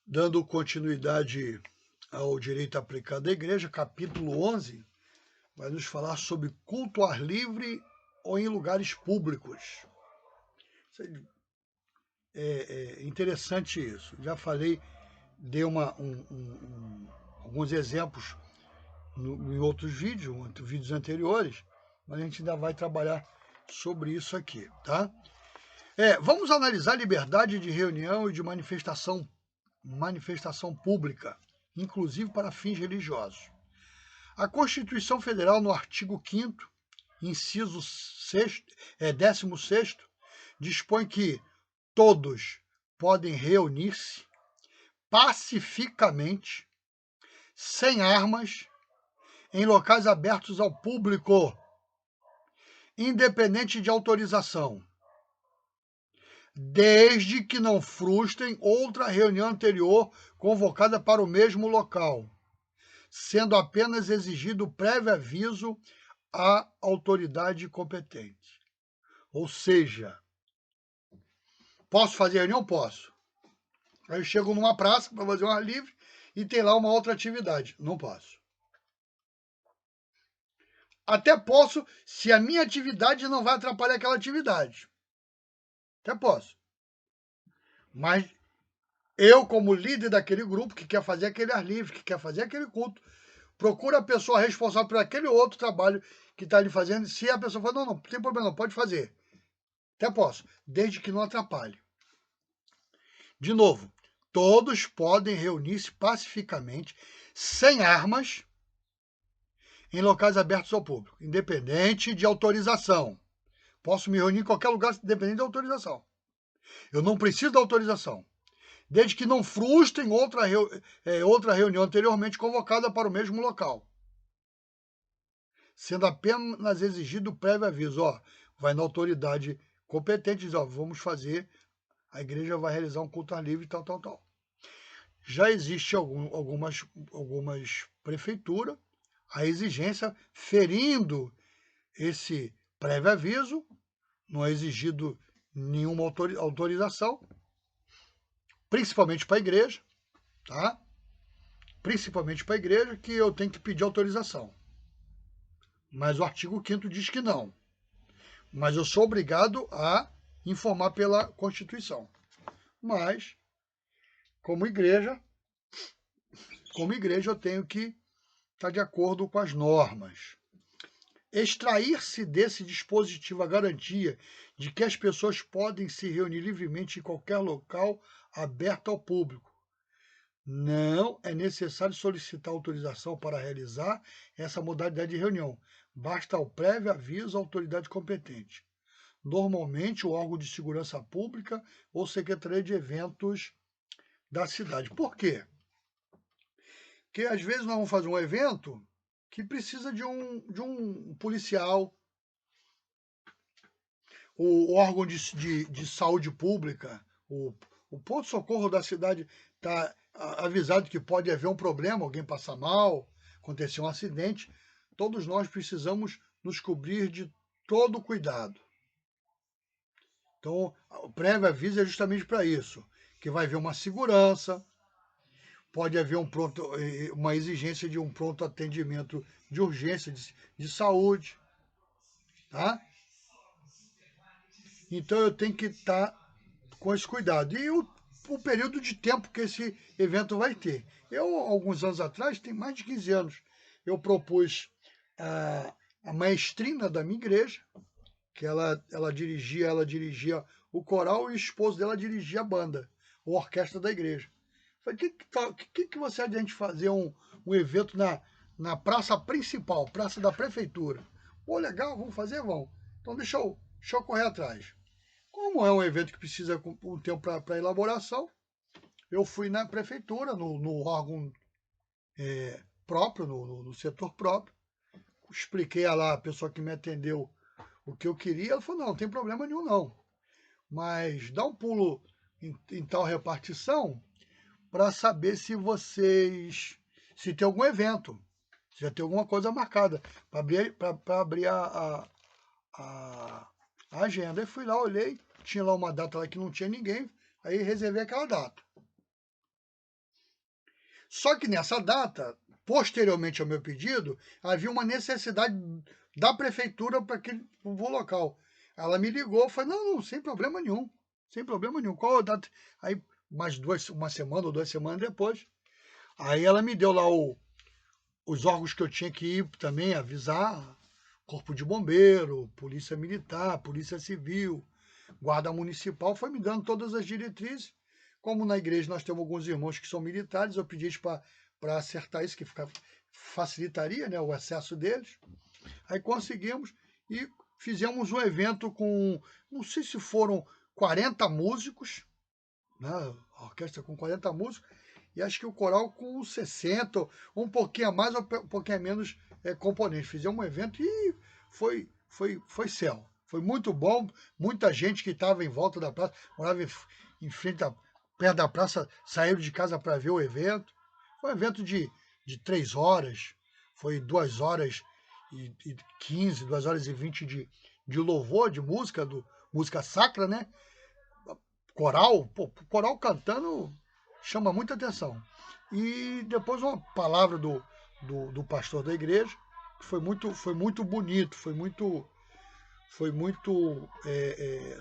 Dando continuidade ao direito aplicado à igreja, capítulo 11, vai nos falar sobre culto ao ar livre ou em lugares públicos. É interessante isso. Já falei, dei alguns exemplos em outros vídeos anteriores, mas a gente ainda vai trabalhar sobre isso aqui, tá? Vamos analisar a liberdade de reunião e de manifestação pública, inclusive para fins religiosos. A Constituição Federal, no artigo 5º, inciso 16º, dispõe que todos podem reunir-se pacificamente, sem armas, em locais abertos ao público, independente de autorização, desde que não frustrem outra reunião anterior convocada para o mesmo local, sendo apenas exigido prévio aviso à autoridade competente. Ou seja, posso fazer reunião? Posso. Aí eu chego numa praça para fazer um ar livre e tem lá uma outra atividade. Não posso. Até posso se a minha atividade não vai atrapalhar aquela atividade. Até posso. Mas eu, como líder daquele grupo que quer fazer aquele ar livre, que quer fazer aquele culto, procura a pessoa responsável por aquele outro trabalho que está ali fazendo. Se a pessoa fala, não tem problema, não, pode fazer. Até posso, desde que não atrapalhe. De novo, todos podem reunir-se pacificamente, sem armas, em locais abertos ao público, independente de autorização. Posso me reunir em qualquer lugar, independente de autorização. Eu não preciso da autorização, desde que não frustrem outra reunião anteriormente convocada para o mesmo local, sendo apenas exigido prévio aviso. Vai na autoridade competente e diz, vamos fazer, a igreja vai realizar um culto ar livre, tal. Já existe algumas prefeituras, a exigência ferindo esse prévio aviso, não é exigido nenhuma autorização, principalmente para a igreja, tá? Principalmente para a igreja, que eu tenho que pedir autorização. Mas o artigo 5º diz que não. Mas eu sou obrigado a informar pela Constituição. Mas, como igreja eu tenho que estar de acordo com as normas. Extrair-se desse dispositivo a garantia de que as pessoas podem se reunir livremente em qualquer local aberto ao público. Não é necessário solicitar autorização para realizar essa modalidade de reunião. Basta o prévio aviso à autoridade competente. Normalmente, o órgão de segurança pública ou secretaria de eventos da cidade. Por quê? Porque às vezes nós vamos fazer um evento que precisa de um policial, o órgão de saúde pública, o ponto-socorro da cidade está avisado que pode haver um problema, alguém passar mal, acontecer um acidente. Todos nós precisamos nos cobrir de todo cuidado. Então, o prévio aviso é justamente para isso, que vai haver uma segurança, pode haver uma exigência de um pronto atendimento de urgência, de saúde, tá? Então eu tenho que estar com esse cuidado. E o período de tempo que esse evento vai ter. Eu, alguns anos atrás, tem mais de 15 anos, eu propus a maestrina da minha igreja, que ela dirigia o coral e o esposo dela dirigia a banda, a orquestra da igreja. Falei, que você acha de a gente fazer um evento na praça principal, praça da prefeitura? Pô, legal, vamos fazer? Vamos. Então deixa eu correr atrás. Como é um evento que precisa de um tempo para elaboração, eu fui na prefeitura, no órgão próprio, no setor próprio, expliquei lá a pessoa que me atendeu o que eu queria, ela falou, não tem problema nenhum não, mas dá um pulo em tal repartição para saber se tem algum evento, se já tem alguma coisa marcada, para abrir a agenda. Aí fui lá, olhei, tinha lá uma data lá que não tinha ninguém, aí reservei aquela data. Só que nessa data, posteriormente ao meu pedido, havia uma necessidade da prefeitura para aquele local. Ela me ligou, falei, não, sem problema nenhum, sem problema nenhum. Qual a data? Aí, uma semana ou 2 semanas depois, aí ela me deu lá os órgãos que eu tinha que ir também avisar, Corpo de Bombeiro, Polícia Militar, Polícia Civil, Guarda Municipal, foi me dando todas as diretrizes. Como na igreja nós temos alguns irmãos que são militares, eu pedi para acertar isso, que facilitaria, né, o acesso deles. Aí conseguimos e fizemos um evento com, não sei se foram 40 músicos, né, a orquestra com 40 músicos, e acho que o coral com 60, um pouquinho a mais ou um pouquinho a menos componentes. Fizemos um evento e foi céu. Foi muito bom, muita gente que estava em volta da praça, morava em frente, perto da praça, saíram de casa para ver o evento. Foi um evento de 3 horas, foi 2 horas e 15, 2 horas e 20 de louvor, de música, música sacra, né? Coral, pô, coral cantando chama muita atenção. E depois uma palavra do pastor da igreja, que foi muito bonito, foi muito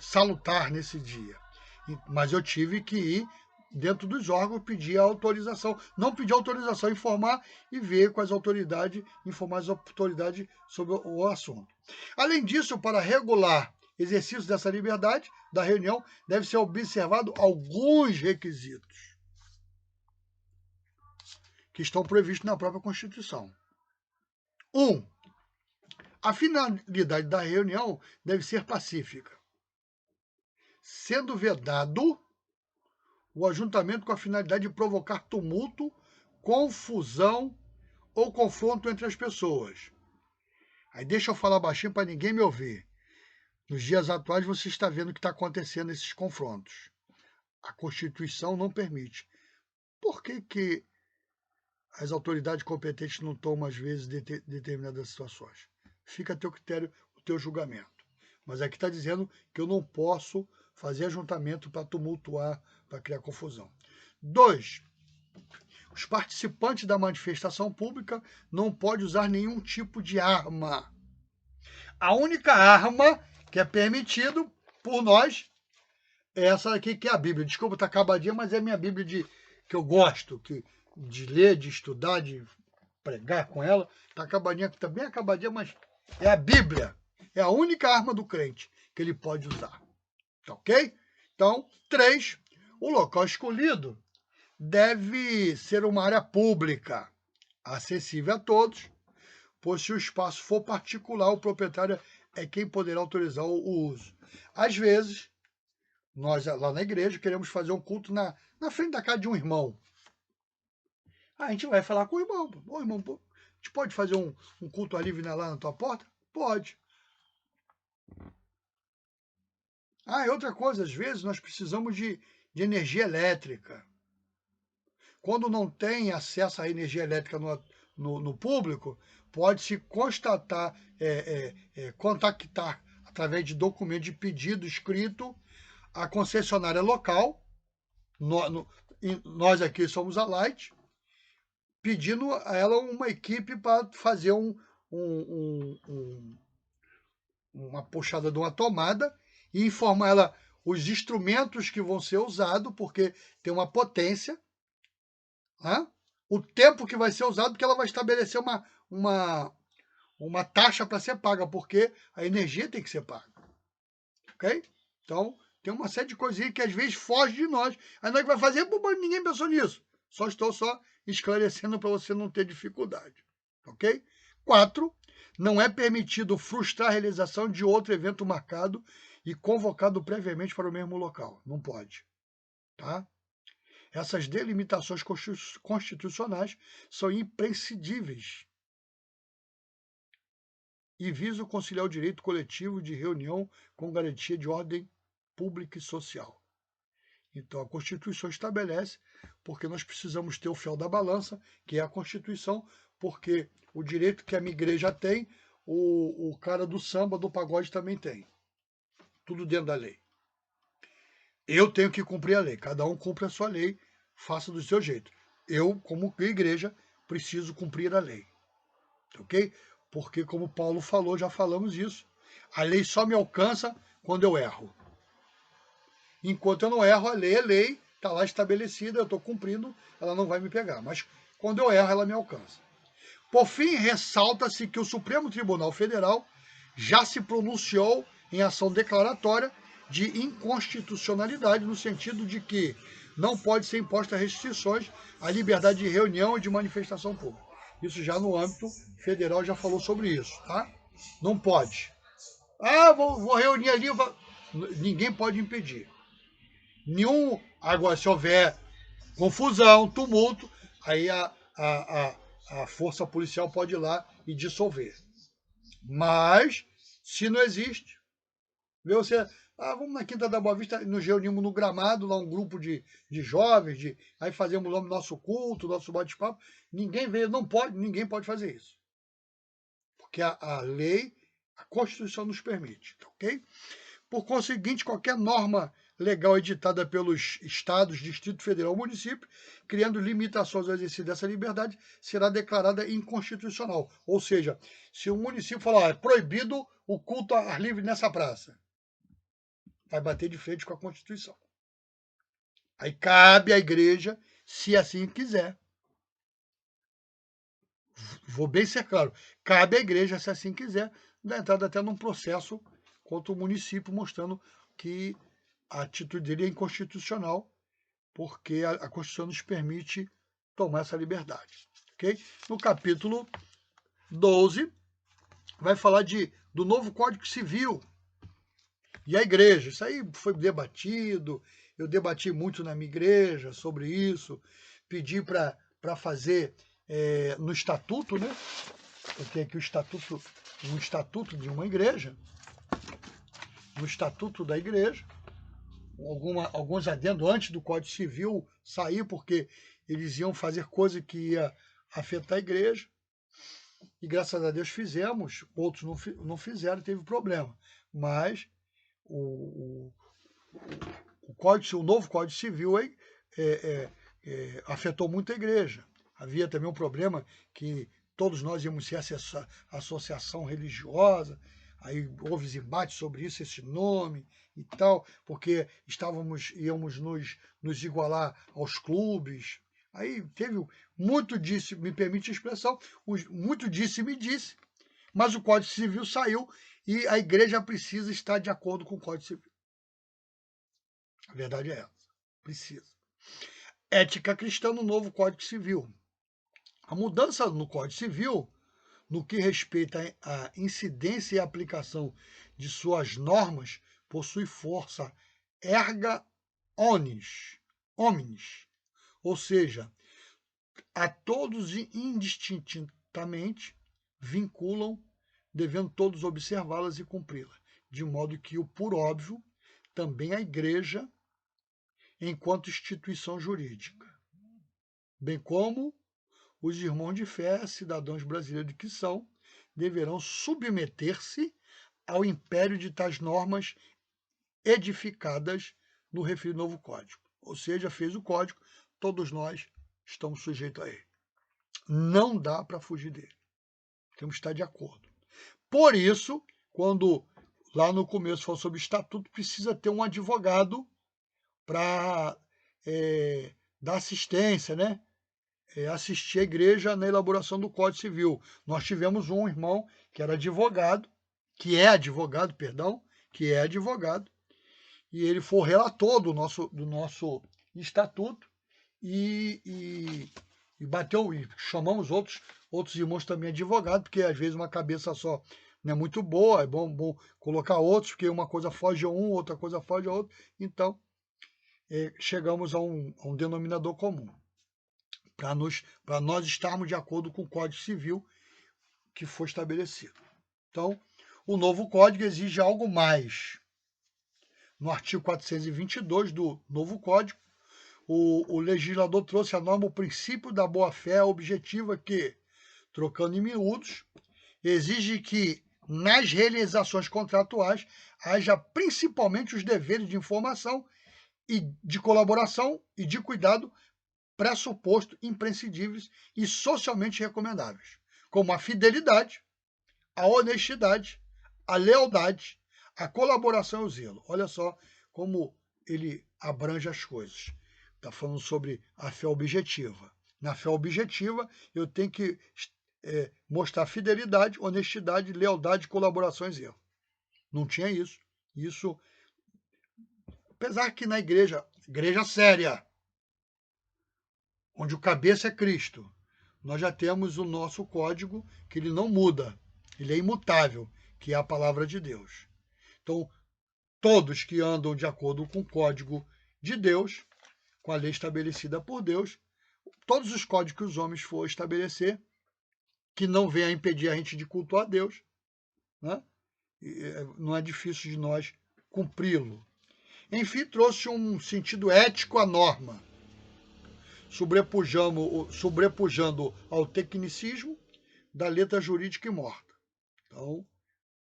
salutar nesse dia. Mas eu tive que ir dentro dos órgãos pedir a autorização, não pedir autorização, informar e ver com as autoridades, informar as autoridades sobre o assunto. Além disso, para regular exercício dessa liberdade da reunião, deve ser observado alguns requisitos que estão previstos na própria Constituição. 1. A finalidade da reunião deve ser pacífica, sendo vedado o ajuntamento com a finalidade de provocar tumulto, confusão ou confronto entre as pessoas. Aí deixa eu falar baixinho para ninguém me ouvir. Nos dias atuais você está vendo o que está acontecendo nesses confrontos. A Constituição não permite. Por que as autoridades competentes não tomam, às vezes, determinadas situações? Fica a teu critério, o teu julgamento. Mas aqui está dizendo que eu não posso fazer ajuntamento para tumultuar, para criar confusão. 2. Os participantes da manifestação pública não podem usar nenhum tipo de arma. A única arma que é permitido por nós é essa aqui, que é a Bíblia. Desculpa, está acabadinha, mas é a minha Bíblia que eu gosto de ler, de estudar, de pregar com ela. Está acabadinha, está bem acabadinha, mas é a Bíblia. É a única arma do crente que ele pode usar. Tá ok? Então, 3. O local escolhido deve ser uma área pública, acessível a todos, pois se o espaço for particular, o proprietário é quem poderá autorizar o uso. Às vezes, nós lá na igreja queremos fazer um culto na frente da casa de um irmão. A gente vai falar com o irmão. Ô, irmão, a gente pode fazer um culto livre lá na tua porta? Pode. E outra coisa, às vezes nós precisamos de energia elétrica. Quando não tem acesso à energia elétrica no público, pode-se contactar através de documento de pedido escrito a concessionária local, nós aqui somos a Light, pedindo a ela uma equipe para fazer uma puxada de uma tomada e informar ela os instrumentos que vão ser usados, porque tem uma potência, o tempo que vai ser usado, porque ela vai estabelecer uma taxa para ser paga, porque a energia tem que ser paga. Ok? Então, tem uma série de coisinhas que às vezes foge de nós. Aí nós vai fazer, mas ninguém pensou nisso. Estou esclarecendo para você não ter dificuldade. Ok? 4. Não é permitido frustrar a realização de outro evento marcado e convocado previamente para o mesmo local. Não pode. Tá? Essas delimitações constitucionais são imprescindíveis e visam conciliar o direito coletivo de reunião com garantia de ordem pública e social. Então, a Constituição estabelece, porque nós precisamos ter o fiel da balança, que é a Constituição, porque o direito que a minha igreja tem, o cara do samba, do pagode também tem. Tudo dentro da lei. Eu tenho que cumprir a lei. Cada um cumpre a sua lei, faça do seu jeito. eu, como igreja, preciso cumprir a lei, ok? Porque, como Paulo falou, já falamos isso, a lei só me alcança quando eu erro. Enquanto eu não erro, a lei é lei, está lá estabelecida, eu estou cumprindo, ela não vai me pegar. Mas quando eu erro, ela me alcança. Por fim, ressalta-se que o Supremo Tribunal Federal já se pronunciou em ação declaratória de inconstitucionalidade, no sentido de que não pode ser imposta restrições à liberdade de reunião e de manifestação pública. Isso já no âmbito federal já falou sobre isso, tá? Não pode. Ah, vou reunir ali, ninguém pode impedir. Nenhum. Agora, se houver confusão, tumulto, aí a força policial pode ir lá e dissolver. Mas, se não existe, vê você, vamos na Quinta da Boa Vista, nos reunimos no gramado, lá um grupo de jovens, aí fazemos o nosso culto, nosso bate-papo, ninguém veio, não pode, ninguém pode fazer isso. Porque a lei, a Constituição nos permite, ok? Por conseguinte, qualquer norma legal editada pelos estados, Distrito Federal ou município, criando limitações ao exercício dessa liberdade, será declarada inconstitucional. Ou seja, se o município falar, é proibido o culto a ar livre nessa praça, vai bater de frente com a Constituição. Aí cabe à igreja, se assim quiser. Vou bem ser claro, cabe à igreja, se assim quiser, dar entrada até num processo contra o município, mostrando que a atitude dele é inconstitucional, porque a Constituição nos permite tomar essa liberdade. Okay? No capítulo 12, vai falar do novo Código Civil e a igreja. Isso aí foi debatido, eu debati muito na minha igreja sobre isso, pedi para fazer no estatuto, né? Eu tenho aqui um estatuto de uma igreja, no estatuto da igreja, alguns adendos antes do Código Civil sair, porque eles iam fazer coisa que ia afetar a igreja. E graças a Deus fizemos, outros não fizeram, teve problema. Mas o novo Código Civil afetou muito a igreja. Havia também um problema que todos nós íamos ser associação religiosa, aí houve embate sobre isso, esse nome e tal, porque íamos nos igualar aos clubes. Aí teve muito disse, me permite a expressão, muito disse me disse, mas o Código Civil saiu e a igreja precisa estar de acordo com o Código Civil. A verdade é essa, precisa. Ética cristã no novo Código Civil. A mudança no Código Civil, no que respeita à incidência e aplicação de suas normas, possui força erga omnes, ou seja, a todos indistintamente vinculam, devendo todos observá-las e cumpri-las, de modo que o por óbvio também a igreja enquanto instituição jurídica, bem como os irmãos de fé, cidadãos brasileiros que são, deverão submeter-se ao império de tais normas edificadas no referido novo código. Ou seja, fez o código, todos nós estamos sujeitos a ele. Não dá para fugir dele. Temos que estar de acordo. Por isso, quando lá no começo falou sobre estatuto, precisa ter um advogado para dar assistência, né? Assistir a igreja na elaboração do Código Civil. Nós tivemos um irmão que era advogado, que é advogado, e ele foi o relator do nosso estatuto e bateu, e chamamos outros irmãos também advogados, porque às vezes uma cabeça só não é muito boa, é bom colocar outros, porque uma coisa foge a um, outra coisa foge a outro, então chegamos a um denominador comum, para nós estarmos de acordo com o Código Civil que foi estabelecido. Então, o novo Código exige algo mais. No artigo 422 do novo Código, o legislador trouxe a norma o princípio da boa-fé objetiva que, trocando em miúdos, exige que nas realizações contratuais haja principalmente os deveres de informação e de colaboração e de cuidado pressuposto imprescindíveis e socialmente recomendáveis, como a fidelidade, a honestidade, a lealdade, a colaboração e o zelo. Olha só como ele abrange as coisas. Está falando sobre a fé objetiva. Na fé objetiva, eu tenho que mostrar fidelidade, honestidade, lealdade, colaboração e zelo. Não tinha isso. Isso, apesar que na igreja séria, onde o cabeça é Cristo, nós já temos o nosso código, que ele não muda, ele é imutável, que é a palavra de Deus. Então, todos que andam de acordo com o código de Deus, com a lei estabelecida por Deus, todos os códigos que os homens for estabelecer, que não venha a impedir a gente de cultuar a Deus, né? Não é difícil de nós cumpri-lo. Enfim, trouxe um sentido ético à norma, sobrepujando ao tecnicismo da letra jurídica e morta. Então,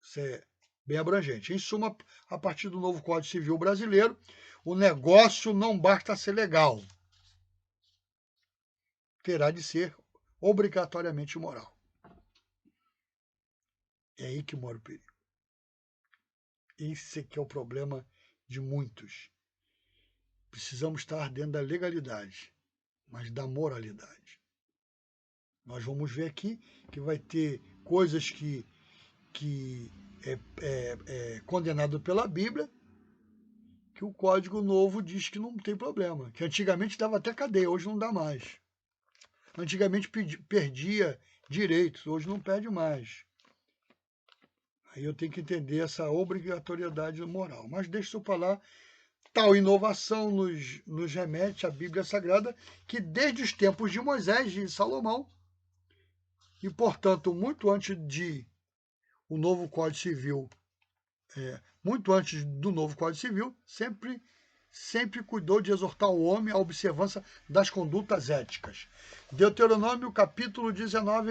isso é bem abrangente. Em suma, a partir do novo Código Civil brasileiro, o negócio não basta ser legal, terá de ser obrigatoriamente moral. É aí que mora o perigo. Esse que é o problema de muitos. Precisamos estar dentro da legalidade, mas da moralidade. Nós vamos ver aqui que vai ter coisas que é condenado pela Bíblia, que o Código Novo diz que não tem problema, que antigamente dava até cadeia, hoje não dá mais. Antigamente perdia direitos, hoje não perde mais. Aí eu tenho que entender essa obrigatoriedade moral. Mas deixa eu falar, tal inovação nos remete à Bíblia Sagrada, que desde os tempos de Moisés e de Salomão, e portanto muito antes de o novo Código Civil, muito antes do novo Código Civil, sempre cuidou de exortar o homem à observância das condutas éticas. Deuteronômio capítulo 19,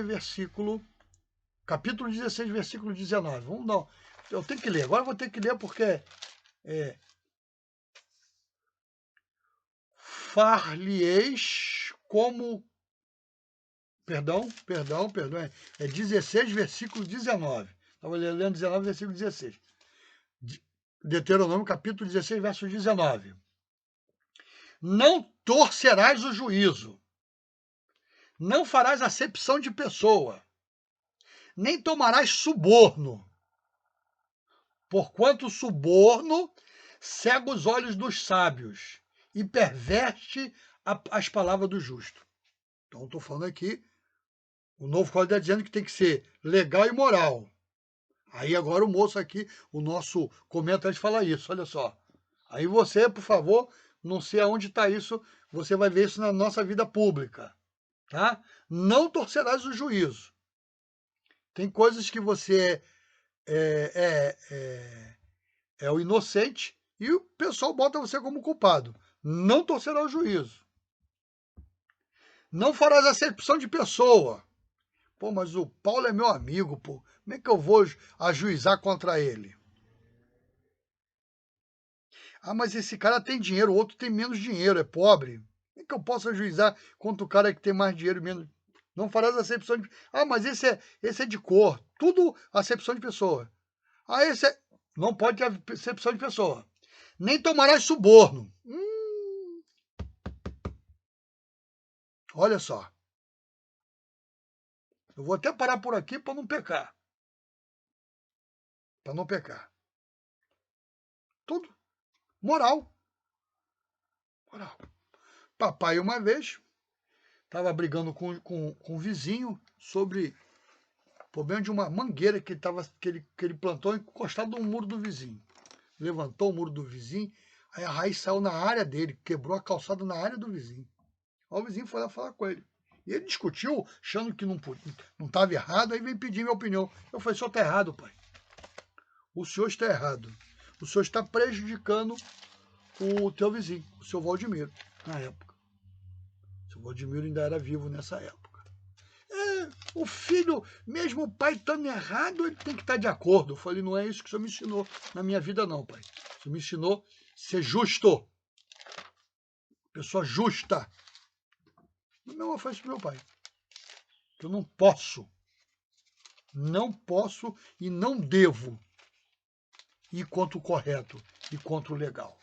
capítulo 16, versículo 19. Vamos dar. Eu tenho que ler, agora eu vou ter que ler porque far-lhe-eis como... Perdão. É 16, versículo 19. Estava lendo 19, versículo 16. Deuteronômio, capítulo 16, verso 19. Não torcerás o juízo, não farás acepção de pessoa, nem tomarás suborno, porquanto o suborno cega os olhos dos sábios e perverte as palavras do justo. Então, estou falando aqui, o novo código está dizendo que tem que ser legal e moral. Aí agora o moço aqui, o nosso comentarista fala isso, olha só. Aí você, por favor, não sei aonde está isso, você vai ver isso na nossa vida pública, tá? Não torcerás o juízo. Tem coisas que você é o inocente e o pessoal bota você como culpado. Não torcerá o juízo. Não farás acepção de pessoa. Pô, mas o Paulo é meu amigo, pô. Como é que eu vou ajuizar contra ele? Ah, mas esse cara tem dinheiro, o outro tem menos dinheiro, é pobre. Como é que eu posso ajuizar contra o cara que tem mais dinheiro e menos? Não farás acepção de... Ah, mas esse é de cor. Tudo acepção de pessoa. Ah, esse é... Não pode ter acepção de pessoa. Nem tomarás suborno. Olha só. Eu vou até parar por aqui para não pecar. Para não pecar. Tudo. Moral. Papai, uma vez, estava brigando com um vizinho sobre o problema de uma mangueira que ele plantou encostado no muro do vizinho. Levantou o muro do vizinho, aí a raiz saiu na área dele, quebrou a calçada na área do vizinho. Aí o vizinho foi lá falar com ele. E ele discutiu, achando que não estava errado, aí veio pedir minha opinião. Eu falei, o senhor está errado, pai. O senhor está errado. O senhor está prejudicando o teu vizinho, o seu Valdemiro, na época. O seu Valdemiro ainda era vivo nessa época. O filho, mesmo o pai estando errado, ele tem que estar de acordo. Eu falei, não é isso que o senhor me ensinou na minha vida, não, pai. O senhor me ensinou a ser justo. Pessoa justa. Não ofereço para meu pai. Eu não posso. Não posso e não devo ir contra o correto e contra o legal.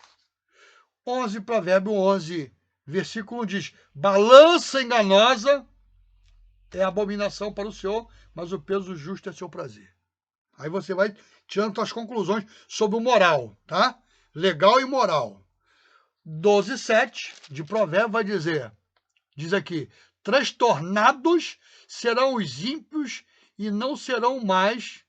11, Provérbio 11, versículo diz: balança enganosa é abominação para o Senhor, mas o peso justo é seu prazer. Aí você vai tirando suas conclusões sobre o moral, tá? Legal e moral. 12:7 de Provérbio vai diz aqui: transtornados serão os ímpios e não serão mais,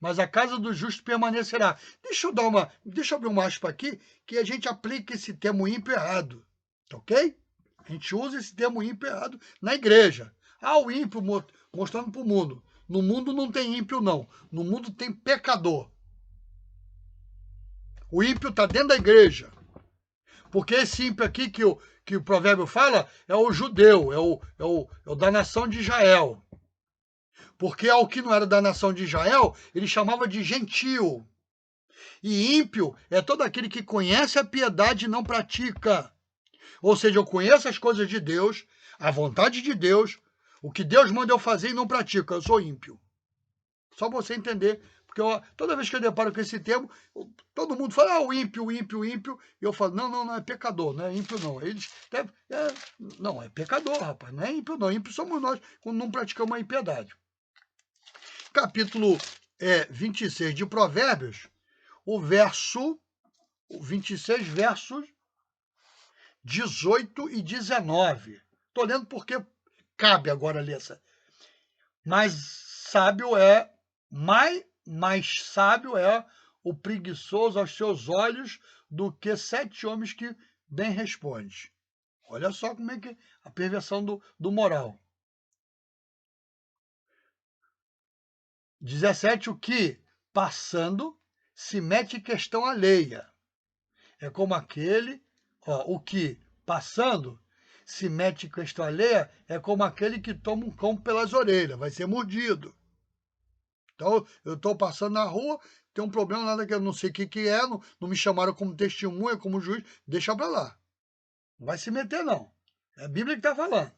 mas a casa do justo permanecerá. Deixa eu abrir uma aspa aqui, que a gente aplica esse termo ímpio errado, ok? A gente usa esse termo ímpio errado na igreja. O ímpio mostrando para o mundo. No mundo não tem ímpio, não. No mundo tem pecador. O ímpio está dentro da igreja. Porque esse ímpio aqui que o provérbio fala é o judeu, é o da nação de Israel. Porque ao que não era da nação de Israel, ele chamava de gentio. E ímpio é todo aquele que conhece a piedade e não pratica. Ou seja, eu conheço as coisas de Deus, a vontade de Deus, o que Deus manda eu fazer e não pratico. Eu sou ímpio. Só você entender. Porque toda vez que eu deparo com esse termo, todo mundo fala, o ímpio, ímpio, ímpio. E eu falo, não é pecador, não é ímpio não. Eles não, é pecador, rapaz, não é ímpio não. Ímpio somos nós quando não praticamos a impiedade. Capítulo 26 de Provérbios, o 26, versos 18 e 19. Estou lendo porque cabe agora ler essa. Mais sábio é o preguiçoso aos seus olhos do que 7 homens que bem respondem. Olha só como é que é a perversão do moral. 17, o que, passando, se mete em questão alheia. É como aquele, o que, passando, se mete em questão alheia, é como aquele que toma um cão pelas orelhas, vai ser mordido. Então, eu estou passando na rua, tem um problema, nada que eu não sei o que é, não me chamaram como testemunha, como juiz, deixa para lá. Não vai se meter, não. É a Bíblia que está falando.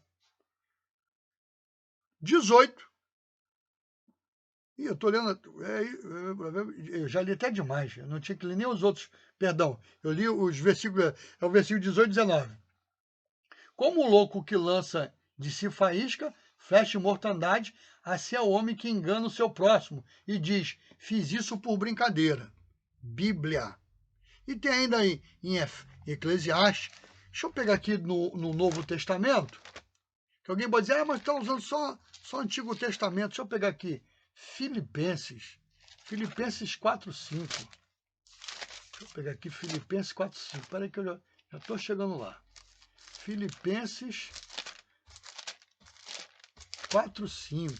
18. E eu estou lendo, eu já li até demais, eu não tinha que ler nem os outros, perdão, eu li os versículos, é o versículo 18 e 19. Como o louco que lança de si faísca, flecha e mortandade, assim é o homem que engana o seu próximo e diz, fiz isso por brincadeira. Bíblia. E tem ainda em Eclesiastes, deixa eu pegar aqui no Novo Testamento, que alguém pode dizer, mas está usando só Antigo Testamento, deixa eu pegar aqui, Filipenses 4:5. Deixa eu pegar aqui Filipenses 4:5. Espera aí que eu já estou chegando lá. Filipenses 4:5.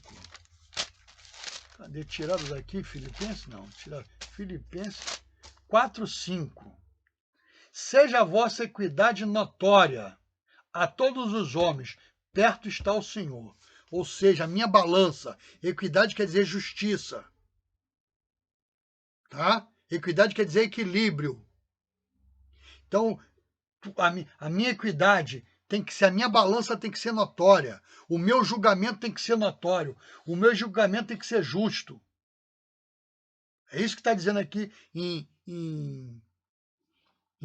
Cadê? Tirado daqui Filipenses? Não, tirado. Filipenses 4:5. Seja a vossa equidade notória a todos os homens, perto está o Senhor. Ou seja, a minha balança. Equidade quer dizer justiça. Tá? Equidade quer dizer equilíbrio. Então, a minha equidade tem que ser, a minha balança tem que ser notória. O meu julgamento tem que ser notório. O meu julgamento tem que ser justo. É isso que está dizendo aqui em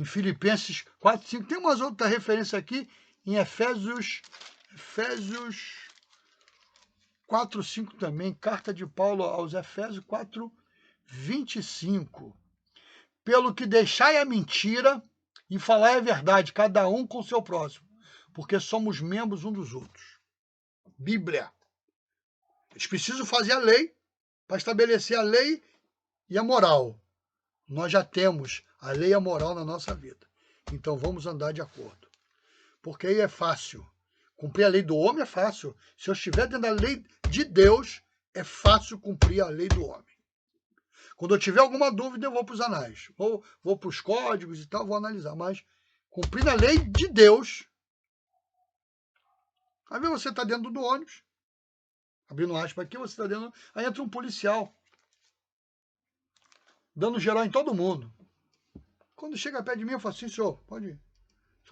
Filipenses 4:5. Tem umas outras referências aqui em Efésios 4:5 também. Carta de Paulo aos Efésios 4:25. Pelo que deixai a mentira e falai a verdade, cada um com o seu próximo, porque somos membros um dos outros. Bíblia. Eles precisam fazer a lei para estabelecer a lei e a moral. Nós já temos a lei e a moral na nossa vida. Então vamos andar de acordo. Porque aí é fácil. Cumprir a lei do homem é fácil. Se eu estiver dentro da lei de Deus, é fácil cumprir a lei do homem. Quando eu tiver alguma dúvida, eu vou para os anais. Vou para os códigos e tal, vou analisar. Mas cumprindo a lei de Deus. Às vezes você está dentro do ônibus, abrindo aspas aqui, você está dentro. Aí entra um policial, dando geral em todo mundo. Quando chega perto de mim, eu falo assim, senhor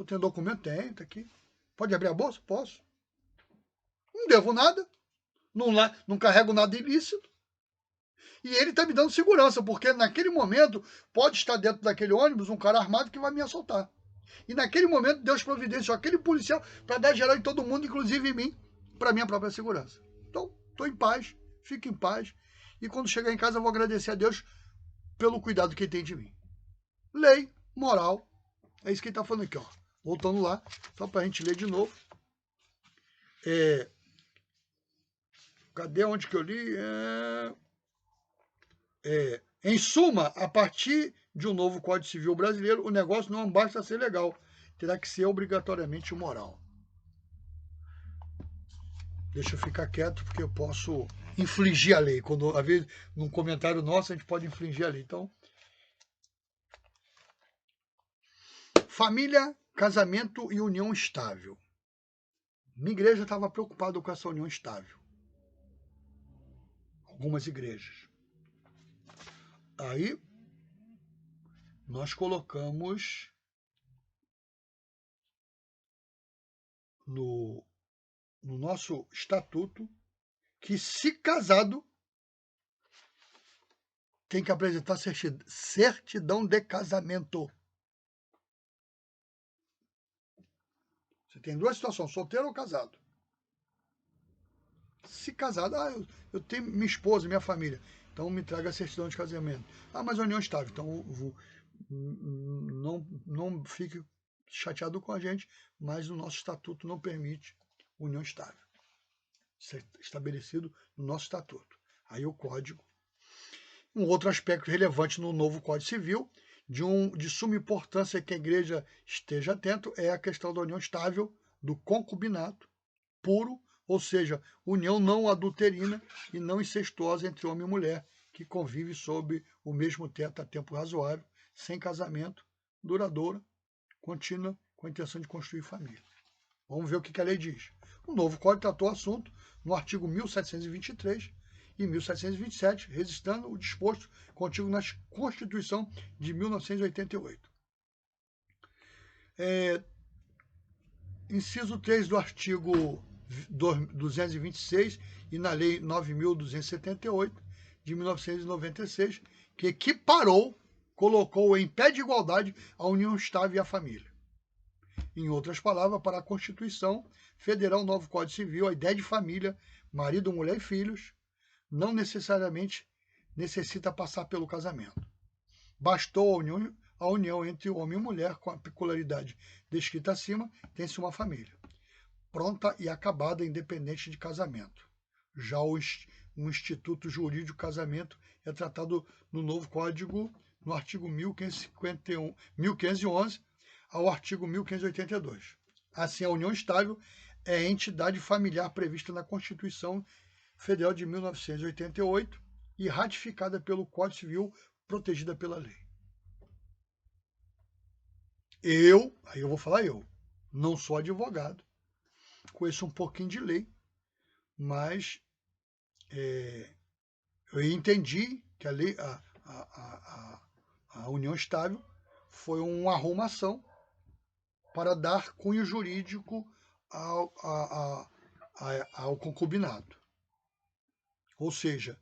Tu tem documento? Tem, tá aqui. Pode abrir a bolsa? Posso. Não devo nada. Não carrego nada ilícito. E ele está me dando segurança, porque naquele momento pode estar dentro daquele ônibus um cara armado que vai me assaltar. E naquele momento Deus providenciou aquele policial para dar geral em todo mundo, inclusive em mim, para minha própria segurança. Então, estou em paz, fico em paz. E quando chegar em casa eu vou agradecer a Deus pelo cuidado que ele tem de mim. Lei, moral, é isso que ele está falando aqui, ó. Voltando lá, só para a gente ler de novo. Cadê onde que eu li? Em suma, a partir de um novo Código Civil brasileiro, o negócio não basta ser legal, terá que ser obrigatoriamente moral. Deixa eu ficar quieto, porque eu posso infringir a lei. Quando, às vezes, num comentário nosso, a gente pode infringir a lei. Então, família, casamento e união estável. Minha igreja estava preocupada com essa união estável. Algumas igrejas. Aí, nós colocamos no nosso estatuto que, se casado, tem que apresentar certidão de casamento. Você tem duas situações, solteiro ou casado. Se casado, eu tenho minha esposa, minha família, então me traga a certidão de casamento. Mas a união estável, então não fique chateado com a gente, mas o nosso estatuto não permite união estável. Isso é estabelecido no nosso estatuto. Aí o código. Um outro aspecto relevante no novo Código Civil, de suma importância que a igreja esteja atento, é a questão da união estável, do concubinato puro, ou seja, união não adulterina e não incestuosa entre homem e mulher, que convive sob o mesmo teto a tempo razoável, sem casamento, duradoura, contínua, com a intenção de construir família. Vamos ver o que a lei diz. O novo Código tratou o assunto no artigo 1723 e 1727, registrando o disposto contido na Constituição de 1988. Inciso 3 do artigo 226 e na Lei 9.278 de 1996, que equiparou, colocou em pé de igualdade a união estável e a família. Em outras palavras, para a Constituição Federal, novo Código Civil, a ideia de família, marido, mulher e filhos, não necessariamente necessita passar pelo casamento. Bastou a união entre homem e mulher, com a peculiaridade descrita acima, tem-se uma família, pronta e acabada, independente de casamento. Já o instituto jurídico casamento é tratado no novo Código, no artigo 1511 ao artigo 1582. Assim, a união estável é a entidade familiar prevista na Constituição Federal de 1988 e ratificada pelo Código Civil, protegida pela lei. Aí eu vou falar não sou advogado, conheço um pouquinho de lei, mas eu entendi que a lei, a união estável foi uma arrumação para dar cunho jurídico ao concubinato. Ou seja,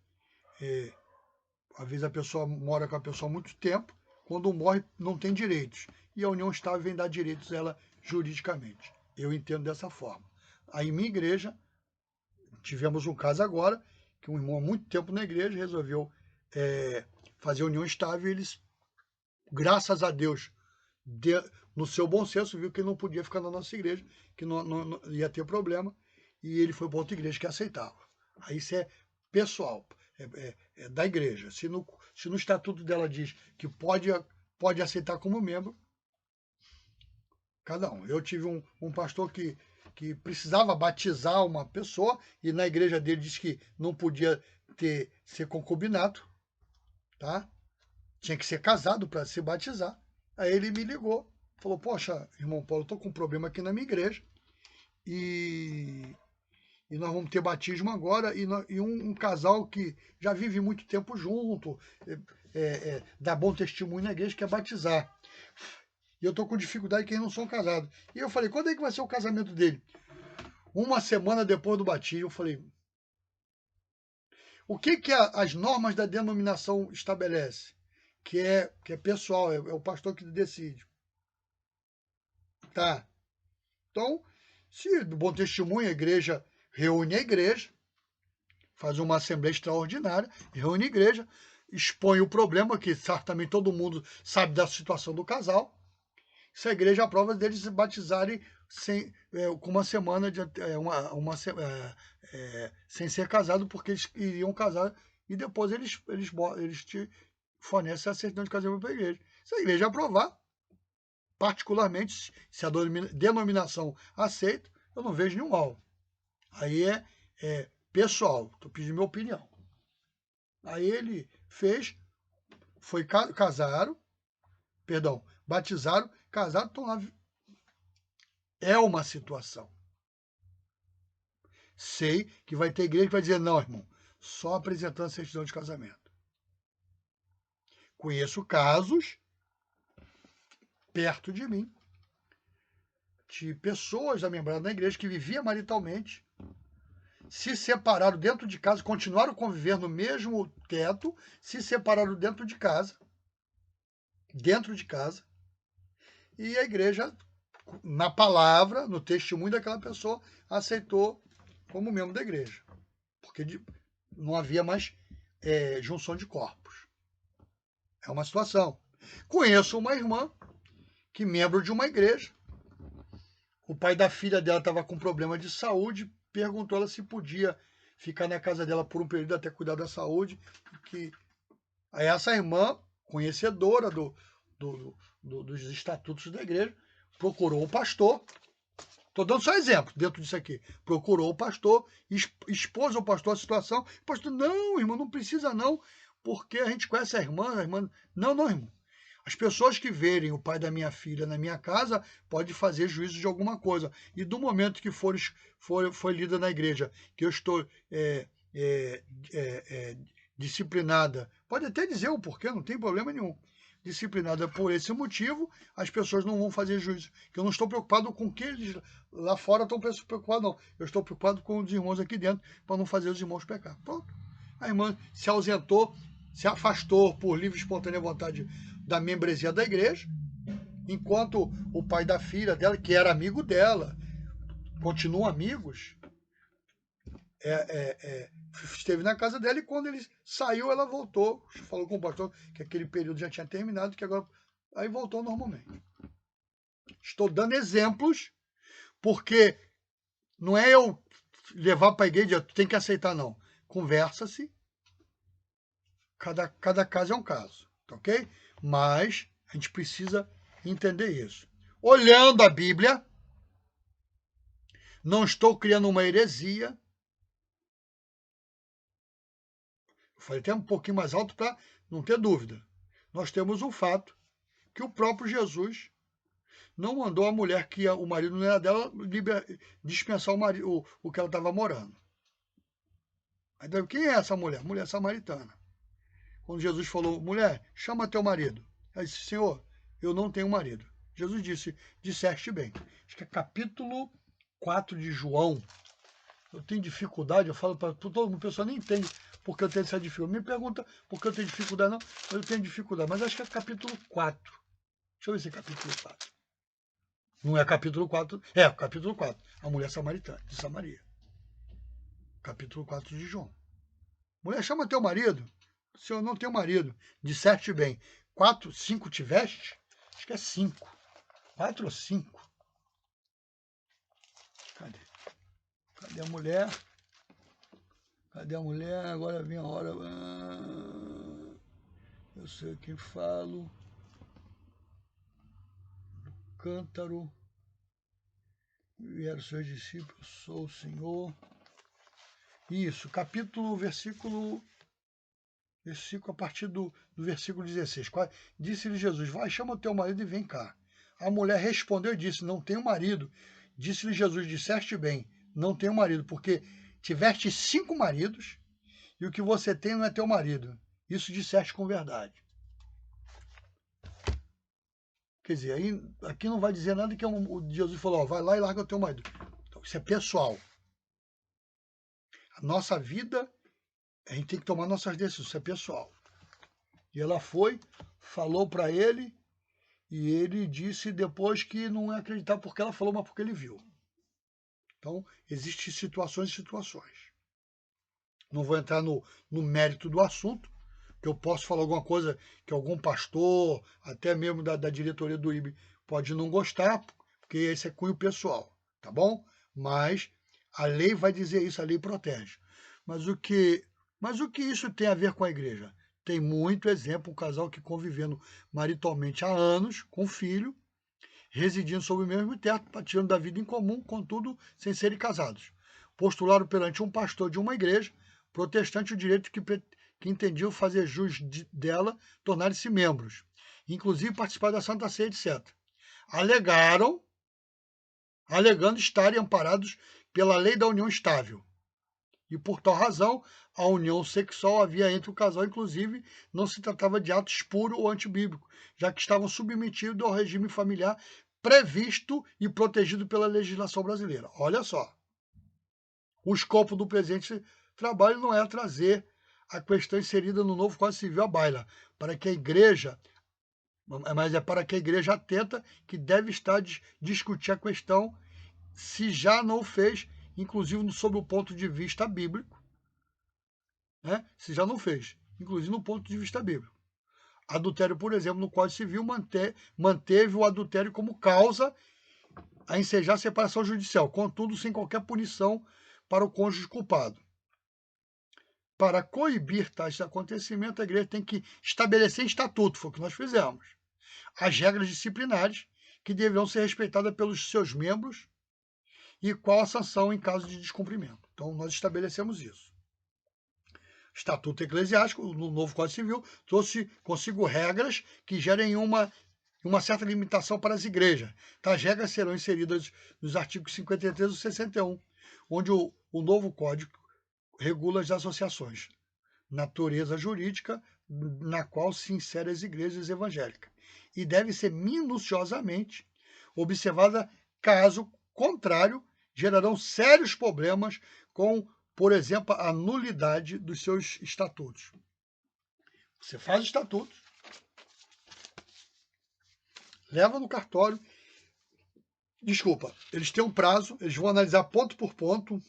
às vezes a pessoa mora com a pessoa há muito tempo, quando morre não tem direitos, e a união estável vem dar direitos a ela juridicamente. Eu entendo dessa forma. Aí em minha igreja, tivemos um caso agora, que um irmão há muito tempo na igreja resolveu fazer união estável, e eles, graças a Deus, no seu bom senso, viu que ele não podia ficar na nossa igreja, que não ia ter problema, e ele foi para outra igreja que aceitava. Aí isso é pessoal, é da igreja. Se no estatuto dela diz que pode aceitar como membro, cada um. Eu tive um pastor que precisava batizar uma pessoa, e na igreja dele disse que não podia ser concubinato, tá? Tinha que ser casado para se batizar. Aí ele me ligou, falou: poxa, irmão Paulo, eu estou com um problema aqui na minha igreja e nós vamos ter batismo agora, e um casal que já vive muito tempo junto, dá bom testemunho na igreja, quer batizar. E eu tô com dificuldade que eles não são casados. E eu falei, quando é que vai ser o casamento dele? Uma semana depois do batismo, eu falei, o que as normas da denominação estabelecem? Que é pessoal, é o pastor que decide. Tá? Então, se do bom testemunho a igreja reúne a igreja, faz uma assembleia extraordinária, reúne a igreja, expõe o problema, que certamente todo mundo sabe da situação do casal, se a igreja aprova deles se batizarem com uma semana de sem ser casado, porque eles iriam casar e depois eles te fornecem a certidão de casamento para a igreja. Se a igreja aprovar, particularmente, se a denominação aceita, eu não vejo nenhum mal. Aí é pessoal, estou pedindo minha opinião. Aí ele fez, batizaram, casaram, estão lá. É uma situação. Sei que vai ter igreja que vai dizer, não, irmão, só apresentando a certidão de casamento. Conheço casos perto de mim de pessoas da membrana da igreja que viviam maritalmente, se separaram dentro de casa, continuaram convivendo no mesmo teto, se separaram dentro de casa, e a igreja, na palavra, no testemunho daquela pessoa, aceitou como membro da igreja, porque não havia mais junção de corpos. É uma situação. Conheço uma irmã que, membro de uma igreja, o pai da filha dela estava com problema de saúde, perguntou ela se podia ficar na casa dela por um período até cuidar da saúde. Aí essa irmã, conhecedora dos estatutos da igreja, procurou o pastor. Estou dando só exemplo dentro disso aqui. Procurou o pastor, expôs ao pastor a situação. O pastor, não, irmão, não precisa não, porque a gente conhece a irmã. Não, irmão. As pessoas que verem o pai da minha filha na minha casa pode fazer juízo de alguma coisa. E do momento que foi lida na igreja, que eu estou disciplinada, pode até dizer o porquê, não tem problema nenhum. Disciplinada por esse motivo, as pessoas não vão fazer juízo. Eu não estou preocupado com o que eles lá fora estão preocupados, não. Eu estou preocupado com os irmãos aqui dentro, para não fazer os irmãos pecar. Pronto. A irmã se ausentou, se afastou por livre e espontânea vontade da membresia da igreja, enquanto o pai da filha dela, que era amigo dela, continuam amigos, esteve na casa dela, e quando ele saiu, ela voltou, falou com o pastor que aquele período já tinha terminado, que agora aí voltou normalmente. Estou dando exemplos, porque não é eu levar para a igreja, tu tem que aceitar, não. Conversa-se, cada caso é um caso, tá ok? Mas a gente precisa entender isso. Olhando a Bíblia, não estou criando uma heresia. Eu falei até um pouquinho mais alto para não ter dúvida. Nós temos um fato que o próprio Jesus não mandou a mulher que o marido não era dela dispensar o que ela estava morando. Aí, quem é essa mulher? Mulher samaritana. Quando Jesus falou, mulher, chama teu marido. Ela disse, Senhor, eu não tenho marido. Jesus disse, disseste bem. Acho que é capítulo 4 de João. Eu tenho dificuldade, eu falo para todo mundo, a pessoa nem entende porque eu tenho essa dificuldade. Me pergunta por que eu tenho dificuldade, não. Eu tenho dificuldade, mas acho que é capítulo 4. Deixa eu ver se é capítulo 4. Não é capítulo 4, é capítulo 4. A mulher samaritana, de Samaria. Capítulo 4 de João. Mulher, chama teu marido. Se eu não tenho marido, disseste bem. 4, 5 tiveste? Acho que é 5. 4 ou 5? Cadê? Cadê a mulher? Cadê a mulher? Agora vem a hora. Eu sei o que falo. Do cântaro. Vieram seus discípulos, sou o Senhor. Isso, versículo a partir do versículo 16. Disse-lhe Jesus, vai, chama o teu marido e vem cá. A mulher respondeu e disse, não tenho marido. Disse-lhe Jesus, disseste bem, não tenho marido, porque tiveste 5 maridos e o que você tem não é teu marido. Isso disseste com verdade. Quer dizer, aí, aqui não vai dizer nada que o Jesus falou, ó, vai lá e larga o teu marido. Então, isso é pessoal. A nossa vida, a gente tem que tomar nossas decisões, isso é pessoal. E ela foi, falou para ele, e ele disse depois que não é acreditar porque ela falou, mas porque ele viu. Então, existem situações e situações. Não vou entrar no mérito do assunto, que eu posso falar alguma coisa que algum pastor, até mesmo da diretoria do IB, pode não gostar, porque esse é cunho pessoal, tá bom? Mas a lei vai dizer isso, a lei protege. Mas o que isso tem a ver com a igreja? Tem muito exemplo, um casal que convivendo maritalmente há anos, com filho, residindo sob o mesmo teto, partilhando da vida em comum, contudo, sem serem casados. Postularam perante um pastor de uma igreja protestante o direito que entendiam fazer jus dela tornarem-se membros, inclusive participar da Santa Ceia, etc. Alegando estarem amparados pela lei da união estável. E por tal razão, a união sexual havia entre o casal, inclusive, não se tratava de ato espúrio ou antibíblico, já que estavam submetidos ao regime familiar previsto e protegido pela legislação brasileira. Olha só. O escopo do presente trabalho não é trazer a questão inserida no novo Código Civil à baila, para que a igreja, mas é para que a igreja atenta que deve estar discutir a questão, se já não o fez, inclusive sob o ponto de vista bíblico, né? Se já não fez, inclusive no ponto de vista bíblico. Adultério, por exemplo, no Código Civil manteve o adultério como causa a ensejar a separação judicial, contudo, sem qualquer punição para o cônjuge culpado. Para coibir tais acontecimentos, a igreja tem que estabelecer em estatuto, foi o que nós fizemos, as regras disciplinares que deverão ser respeitadas pelos seus membros e qual a sanção em caso de descumprimento. Então, nós estabelecemos isso. Estatuto Eclesiástico, no novo Código Civil, trouxe consigo regras que gerem uma certa limitação para as igrejas. Tais regras serão inseridas nos artigos 53 e 61, onde o novo Código regula as associações, natureza jurídica na qual se inserem as igrejas evangélicas, e deve ser minuciosamente observada, caso contrário, gerarão sérios problemas com, por exemplo, a nulidade dos seus estatutos. Você faz estatutos, leva no cartório, eles têm um prazo, eles vão analisar ponto por ponto,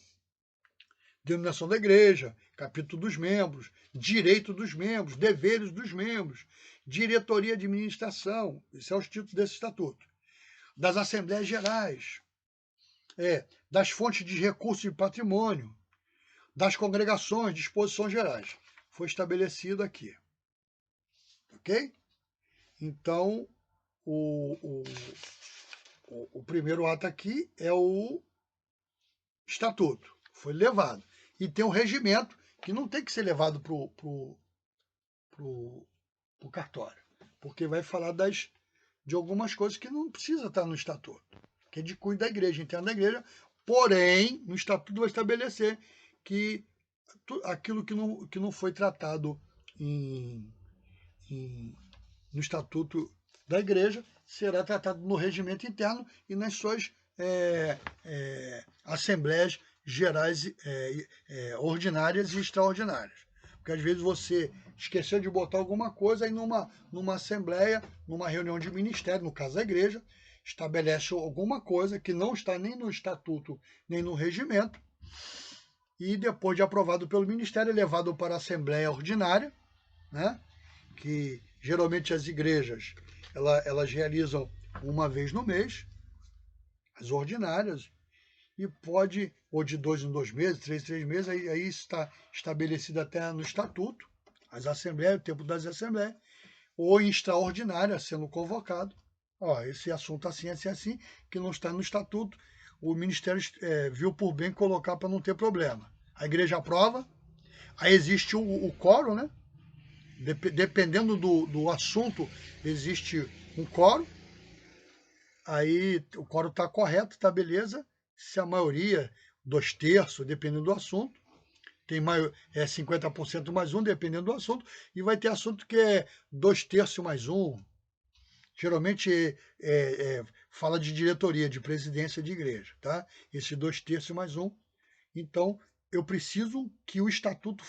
denominação da igreja, capítulo dos membros, direito dos membros, deveres dos membros, diretoria de administração, esses são os títulos desse estatuto, das assembleias gerais, das fontes de recursos de patrimônio, das congregações, disposições gerais. Foi estabelecido aqui. Ok? Então, o primeiro ato aqui é o estatuto. Foi levado. E tem um regimento que não tem que ser levado para o cartório. Porque vai falar de algumas coisas que não precisa estar no estatuto. Que é de cunho da igreja, interno da igreja. Porém, no estatuto vai estabelecer que aquilo que não foi tratado no estatuto da igreja será tratado no regimento interno e nas suas assembleias gerais ordinárias e extraordinárias. Porque às vezes você esqueceu de botar alguma coisa e numa assembleia, numa reunião de ministério, no caso da igreja, estabelece alguma coisa que não está nem no estatuto nem no regimento, e depois de aprovado pelo ministério, é levado para a assembleia ordinária, né? Que geralmente as igrejas elas realizam uma vez no mês, as ordinárias, e pode, ou de 2 em 2 meses, 3 em 3 meses, aí está estabelecido até no estatuto, as assembleias, o tempo das assembleias, ou em extraordinária, sendo convocado. Ó, esse assunto assim, que não está no estatuto, o Ministério viu por bem colocar para não ter problema. A igreja aprova, aí existe o quórum, né? Dependendo do assunto, existe um quórum, aí o quórum está correto, está beleza. Se a maioria, 2/3, dependendo do assunto, tem 50% mais um, dependendo do assunto, e vai ter assunto que é 2/3 mais um. Geralmente fala de diretoria, de presidência de igreja, tá? Esses 2/3 mais 1. Então, eu preciso que o estatuto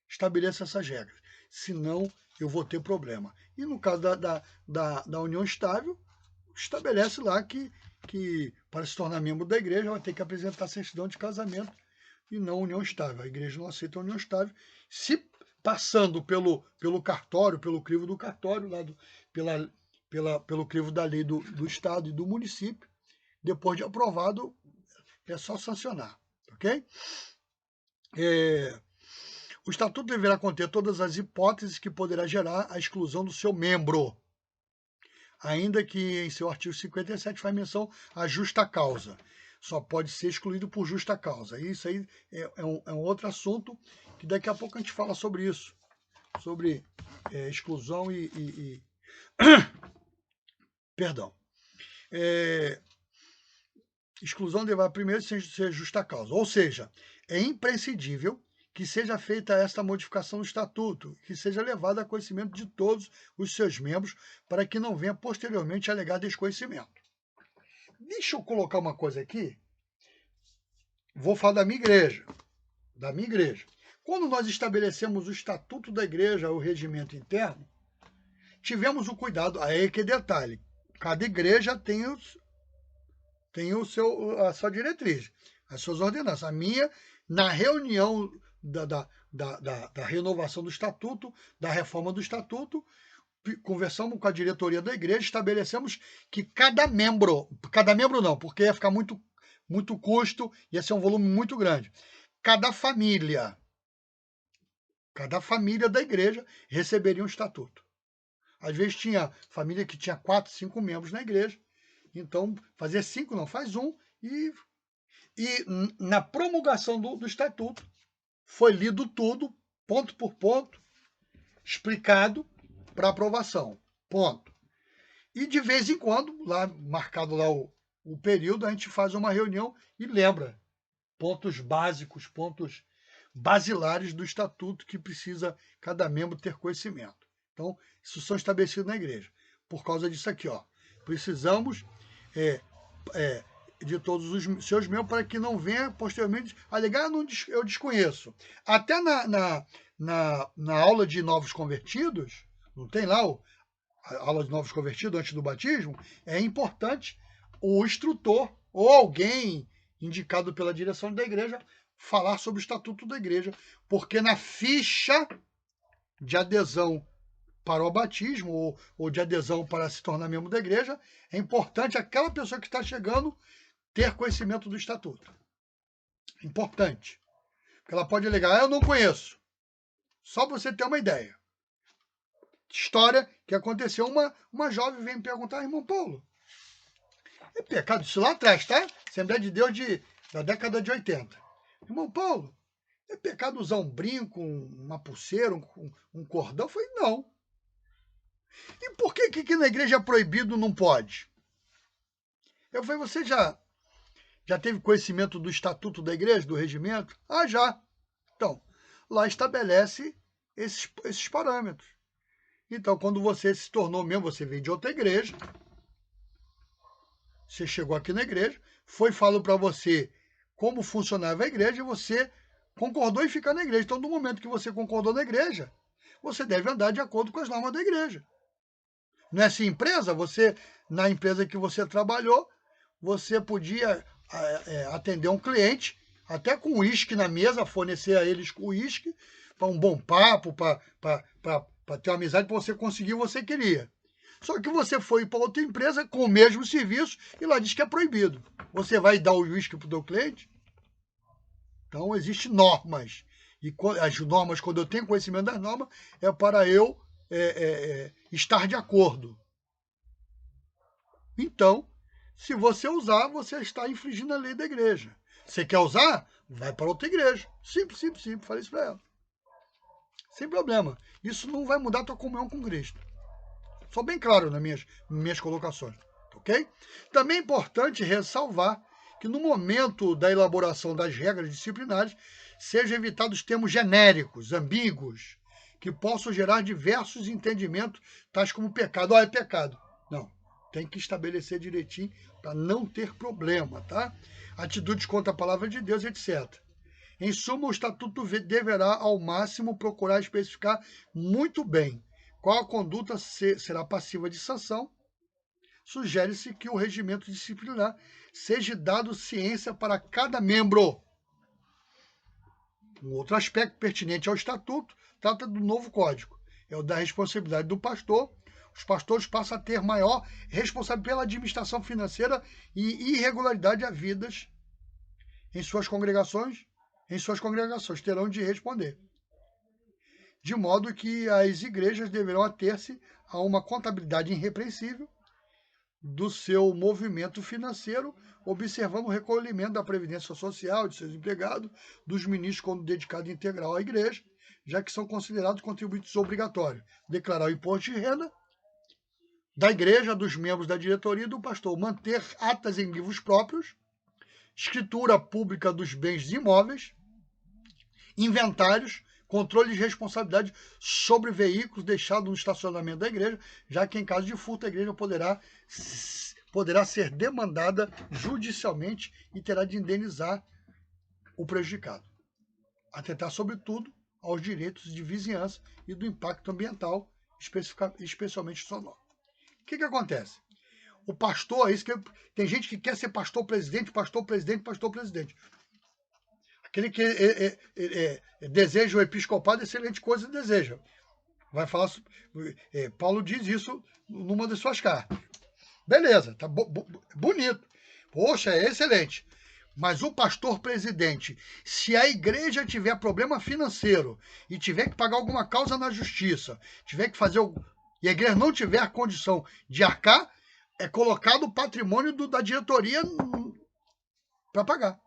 estabeleça essas regras. Senão, eu vou ter problema. E no caso da união estável, estabelece lá que para se tornar membro da igreja vai ter que apresentar certidão de casamento e não união estável. A igreja não aceita a união estável. Se passando pelo cartório, pelo crivo do cartório, pelo crivo da lei do Estado e do município, depois de aprovado, é só sancionar, ok? O estatuto deverá conter todas as hipóteses que poderá gerar a exclusão do seu membro, ainda que em seu artigo 57 faz menção à justa causa. Só pode ser excluído por justa causa. Isso aí é um outro assunto que daqui a pouco a gente fala sobre isso, sobre exclusão e perdão. Exclusão deverá primeiro ser justa causa, ou seja, é imprescindível que seja feita esta modificação do estatuto, que seja levada a conhecimento de todos os seus membros, para que não venha posteriormente alegar desconhecimento. Deixa eu colocar uma coisa aqui. Vou falar da minha igreja. Quando nós estabelecemos o estatuto da igreja, o regimento interno, tivemos o cuidado, aí que detalhe, cada igreja tem a sua diretriz, as suas ordenanças. A minha, na reunião da renovação do estatuto, da reforma do estatuto, conversamos com a diretoria da igreja, estabelecemos que cada membro não, porque ia ficar muito custo, ia ser um volume muito grande. Cada família da igreja receberia um estatuto. Às vezes tinha família que tinha 4, 5 membros na igreja, então fazer 5 não, faz 1, e na promulgação do estatuto foi lido tudo, ponto por ponto, explicado para aprovação, ponto. E de vez em quando, lá marcado lá o período, a gente faz uma reunião e lembra pontos básicos, pontos basilares do estatuto que precisa cada membro ter conhecimento. Então, isso são estabelecidos na igreja. Por causa disso aqui, ó, precisamos de todos os seus membros para que não venha posteriormente alegar, eu desconheço. Até na aula de novos convertidos, não tem lá a aula de novos convertidos antes do batismo, é importante o instrutor ou alguém indicado pela direção da igreja falar sobre o estatuto da igreja, porque na ficha de adesão para o batismo ou de adesão para se tornar membro da igreja, é importante aquela pessoa que está chegando ter conhecimento do estatuto. Importante. Porque ela pode alegar, eu não conheço. Só para você ter uma ideia. História que aconteceu, uma jovem veio me perguntar, irmão Paulo, é pecado isso lá atrás, tá? Assembleia de Deus da década de 80. Irmão Paulo, é pecado usar um brinco, uma pulseira, um cordão? Eu falei, não. E por que na igreja é proibido, não pode? Eu falei, você já teve conhecimento do estatuto da igreja, do regimento? Ah, já. Então, lá estabelece esses parâmetros. Então, quando você se tornou membro, você veio de outra igreja, você chegou aqui na igreja, falou para você como funcionava a igreja e você concordou em ficar na igreja. Então, no momento que você concordou na igreja, você deve andar de acordo com as normas da igreja. Não é assim, empresa? Na empresa que você trabalhou, você podia atender um cliente, até com uísque na mesa, fornecer a eles com uísque, para um bom papo, para ter uma amizade, para você conseguir o que você queria. Só que você foi para outra empresa com o mesmo serviço e lá diz que é proibido. Você vai dar o uísque para o teu cliente? Então, existem normas. E as normas, quando eu tenho conhecimento das normas, é para eu estar de acordo. Então, se você usar, você está infringindo a lei da igreja. Você quer usar? Vai para outra igreja. Simples. Falei isso para ela. Sem problema. Isso não vai mudar a tua comunhão com Cristo. Sou bem claro nas minhas colocações. Ok? Também é importante ressalvar que no momento da elaboração das regras disciplinares, sejam evitados termos genéricos, ambíguos, que possam gerar diversos entendimentos, tais como pecado. É pecado. Não. Tem que estabelecer direitinho para não ter problema, tá? Atitudes contra a palavra de Deus, etc. Em suma, o Estatuto deverá, ao máximo, procurar especificar muito bem qual a conduta será passiva de sanção. Sugere-se que o regimento disciplinar seja dado ciência para cada membro. Um outro aspecto pertinente ao Estatuto trata do novo Código. É o da responsabilidade do pastor. Os pastores passam a ter maior responsabilidade pela administração financeira e irregularidade havidas em suas congregações terão de responder. De modo que as igrejas deverão ater-se a uma contabilidade irrepreensível do seu movimento financeiro, observando o recolhimento da previdência social de seus empregados, dos ministros quando dedicado integral à igreja, já que são considerados contribuintes obrigatórios. Declarar o imposto de renda da igreja, dos membros da diretoria e do pastor. Manter atas em livros próprios, escritura pública dos bens imóveis, inventários, controle de responsabilidade sobre veículos deixados no estacionamento da igreja, já que em caso de furto a igreja poderá ser demandada judicialmente e terá de indenizar o prejudicado. Atentar, sobretudo, aos direitos de vizinhança e do impacto ambiental, especialmente sonoro. O que acontece? O pastor, tem gente que quer ser pastor presidente. Aquele que deseja o episcopado, excelente coisa deseja. Vai falar, Paulo diz isso numa das suas cartas. Beleza, tá bonito. Poxa, é excelente. Mas o pastor presidente, se a igreja tiver problema financeiro e tiver que pagar alguma causa na justiça, tiver que fazer e a igreja não tiver a condição de arcar, é colocado o patrimônio da diretoria para pagar.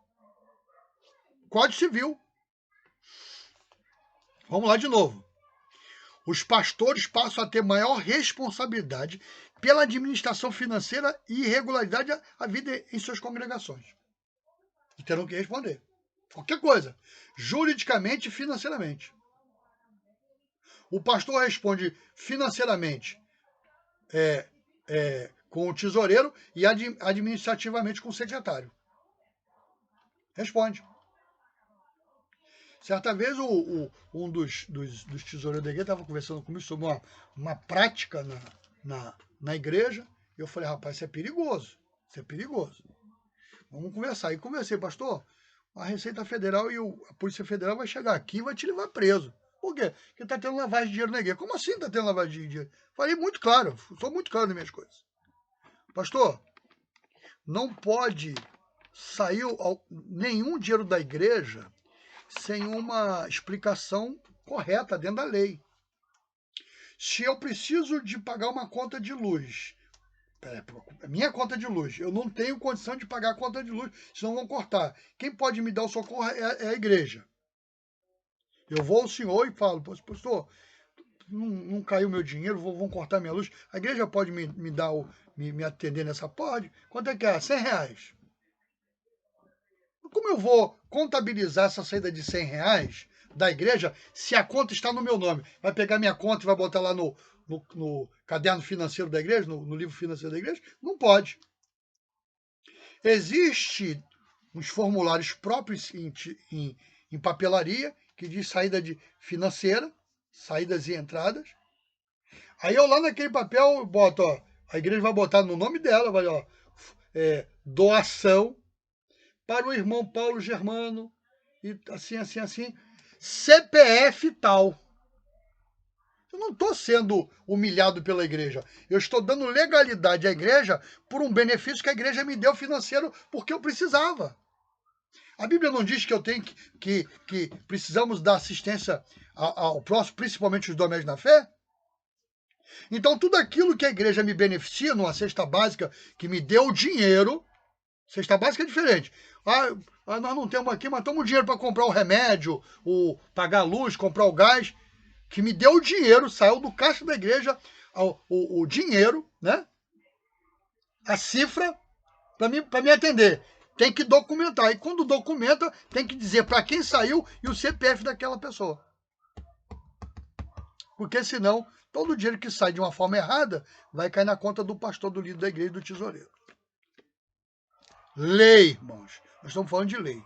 Código Civil. Vamos lá de novo. Os pastores passam a ter maior responsabilidade pela administração financeira e irregularidade havida em suas congregações. E terão que responder. Qualquer coisa. Juridicamente e financeiramente. O pastor responde financeiramente com o tesoureiro e administrativamente com o secretário. Responde. Certa vez, um dos tesoureiros da igreja estava conversando comigo sobre uma prática na igreja. E eu falei, rapaz, isso é perigoso. Isso é perigoso. Vamos conversar. E conversei, pastor, a Receita Federal e a Polícia Federal vai chegar aqui e vai te levar preso. Por quê? Porque está tendo lavagem de dinheiro na igreja. Como assim está tendo lavagem de dinheiro? Falei muito claro. Sou muito claro nas minhas coisas. Pastor, não pode sair nenhum dinheiro da igreja sem uma explicação correta dentro da lei. Se eu preciso de pagar uma conta de luz, minha conta de luz, eu não tenho condição de pagar a conta de luz, senão vão cortar. Quem pode me dar o socorro é a igreja. Eu vou ao senhor e falo, pastor, não caiu meu dinheiro, vão cortar minha luz. A igreja pode me atender nessa parte? Quanto é que é? R$100. Como eu vou contabilizar essa saída de R$100 da igreja se a conta está no meu nome? Vai pegar minha conta e vai botar lá no caderno financeiro da igreja, no livro financeiro da igreja? Não pode. Existem uns formulários próprios em papelaria que diz saída financeira, saídas e entradas. Aí eu lá naquele papel boto, a igreja vai botar no nome dela, vai, doação para o irmão Paulo Germano, e assim, CPF tal. Eu não estou sendo humilhado pela igreja. Eu estou dando legalidade à igreja por um benefício que a igreja me deu financeiro porque eu precisava. A Bíblia não diz que eu tenho que precisamos dar assistência ao próximo, principalmente os domésticos na fé? Então, tudo aquilo que a igreja me beneficia numa cesta básica, que me deu dinheiro, cesta básica é diferente. Nós não temos aqui, mas temos dinheiro para comprar o remédio, pagar a luz, comprar o gás, que me deu o dinheiro, saiu do caixa da igreja, o dinheiro, né? A cifra, para me atender. Tem que documentar. E quando documenta, tem que dizer para quem saiu e o CPF daquela pessoa. Porque senão todo o dinheiro que sai de uma forma errada vai cair na conta do pastor, do líder da igreja e do tesoureiro. Lei, irmãos. Nós estamos falando de lei.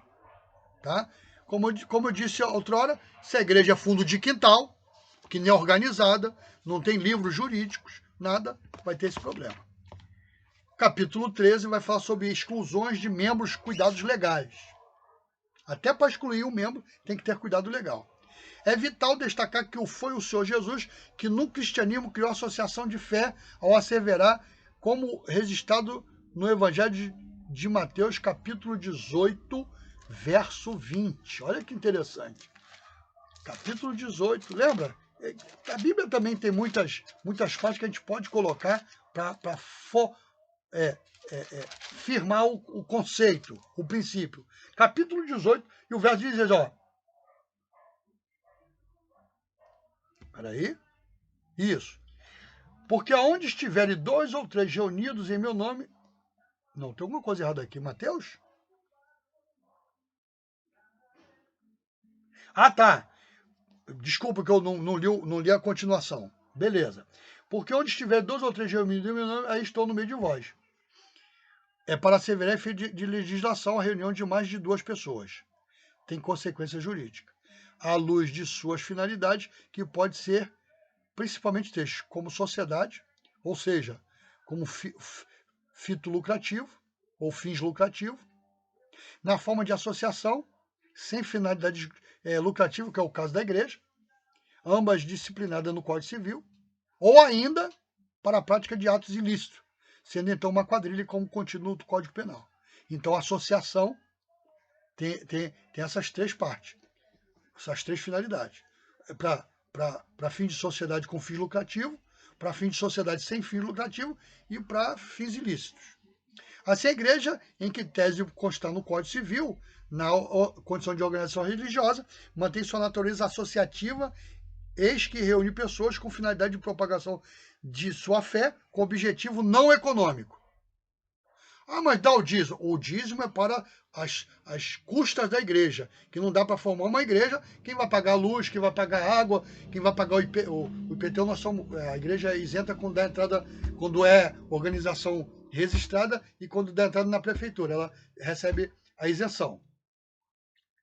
Tá? Como eu disse outrora, se a igreja é fundo de quintal, que nem é organizada, não tem livros jurídicos, nada, vai ter esse problema. Capítulo 13 vai falar sobre exclusões de membros, cuidados legais. Até para excluir um membro, tem que ter cuidado legal. É vital destacar que foi o Senhor Jesus que no cristianismo criou a associação de fé ao asseverar, como registrado no Evangelho de Mateus, capítulo 18, verso 20. Olha que interessante. Capítulo 18, lembra? A Bíblia também tem muitas partes que a gente pode colocar para firmar o conceito, o princípio. Capítulo 18, e o verso diz, ó. Peraí. Isso. Porque aonde estiverem 2 ou 3 reunidos em meu nome... Não, tem alguma coisa errada aqui. Mateus? Ah, tá. Desculpa que eu não li a continuação. Beleza. Porque onde estiver 2 ou 3 reunidos em meu nome, aí estou no meio de vós. É para asseverar efeito de legislação a reunião de mais de 2 pessoas. Tem consequência jurídica. À luz de suas finalidades, que pode ser principalmente textos como sociedade, ou seja, como fito lucrativo ou fins lucrativos, na forma de associação, sem finalidade lucrativa, que é o caso da igreja, ambas disciplinadas no Código Civil, ou ainda para a prática de atos ilícitos, sendo então uma quadrilha como continua do Código Penal. Então a associação tem essas 3 partes, essas 3 finalidades. Para fins de sociedade com fins lucrativos, para fins de sociedade sem fins lucrativos e para fins ilícitos. Assim, a igreja, em que tese constar no Código Civil, na condição de organização religiosa, mantém sua natureza associativa, eis que reúne pessoas com finalidade de propagação de sua fé, com objetivo não econômico. Ah, mas dá o dízimo. O dízimo é para as custas da igreja, que não dá para formar uma igreja. Quem vai pagar a luz, quem vai pagar a água, quem vai pagar o IPTU, a igreja é isenta quando dá entrada, quando é organização registrada e quando dá entrada na prefeitura. Ela recebe a isenção.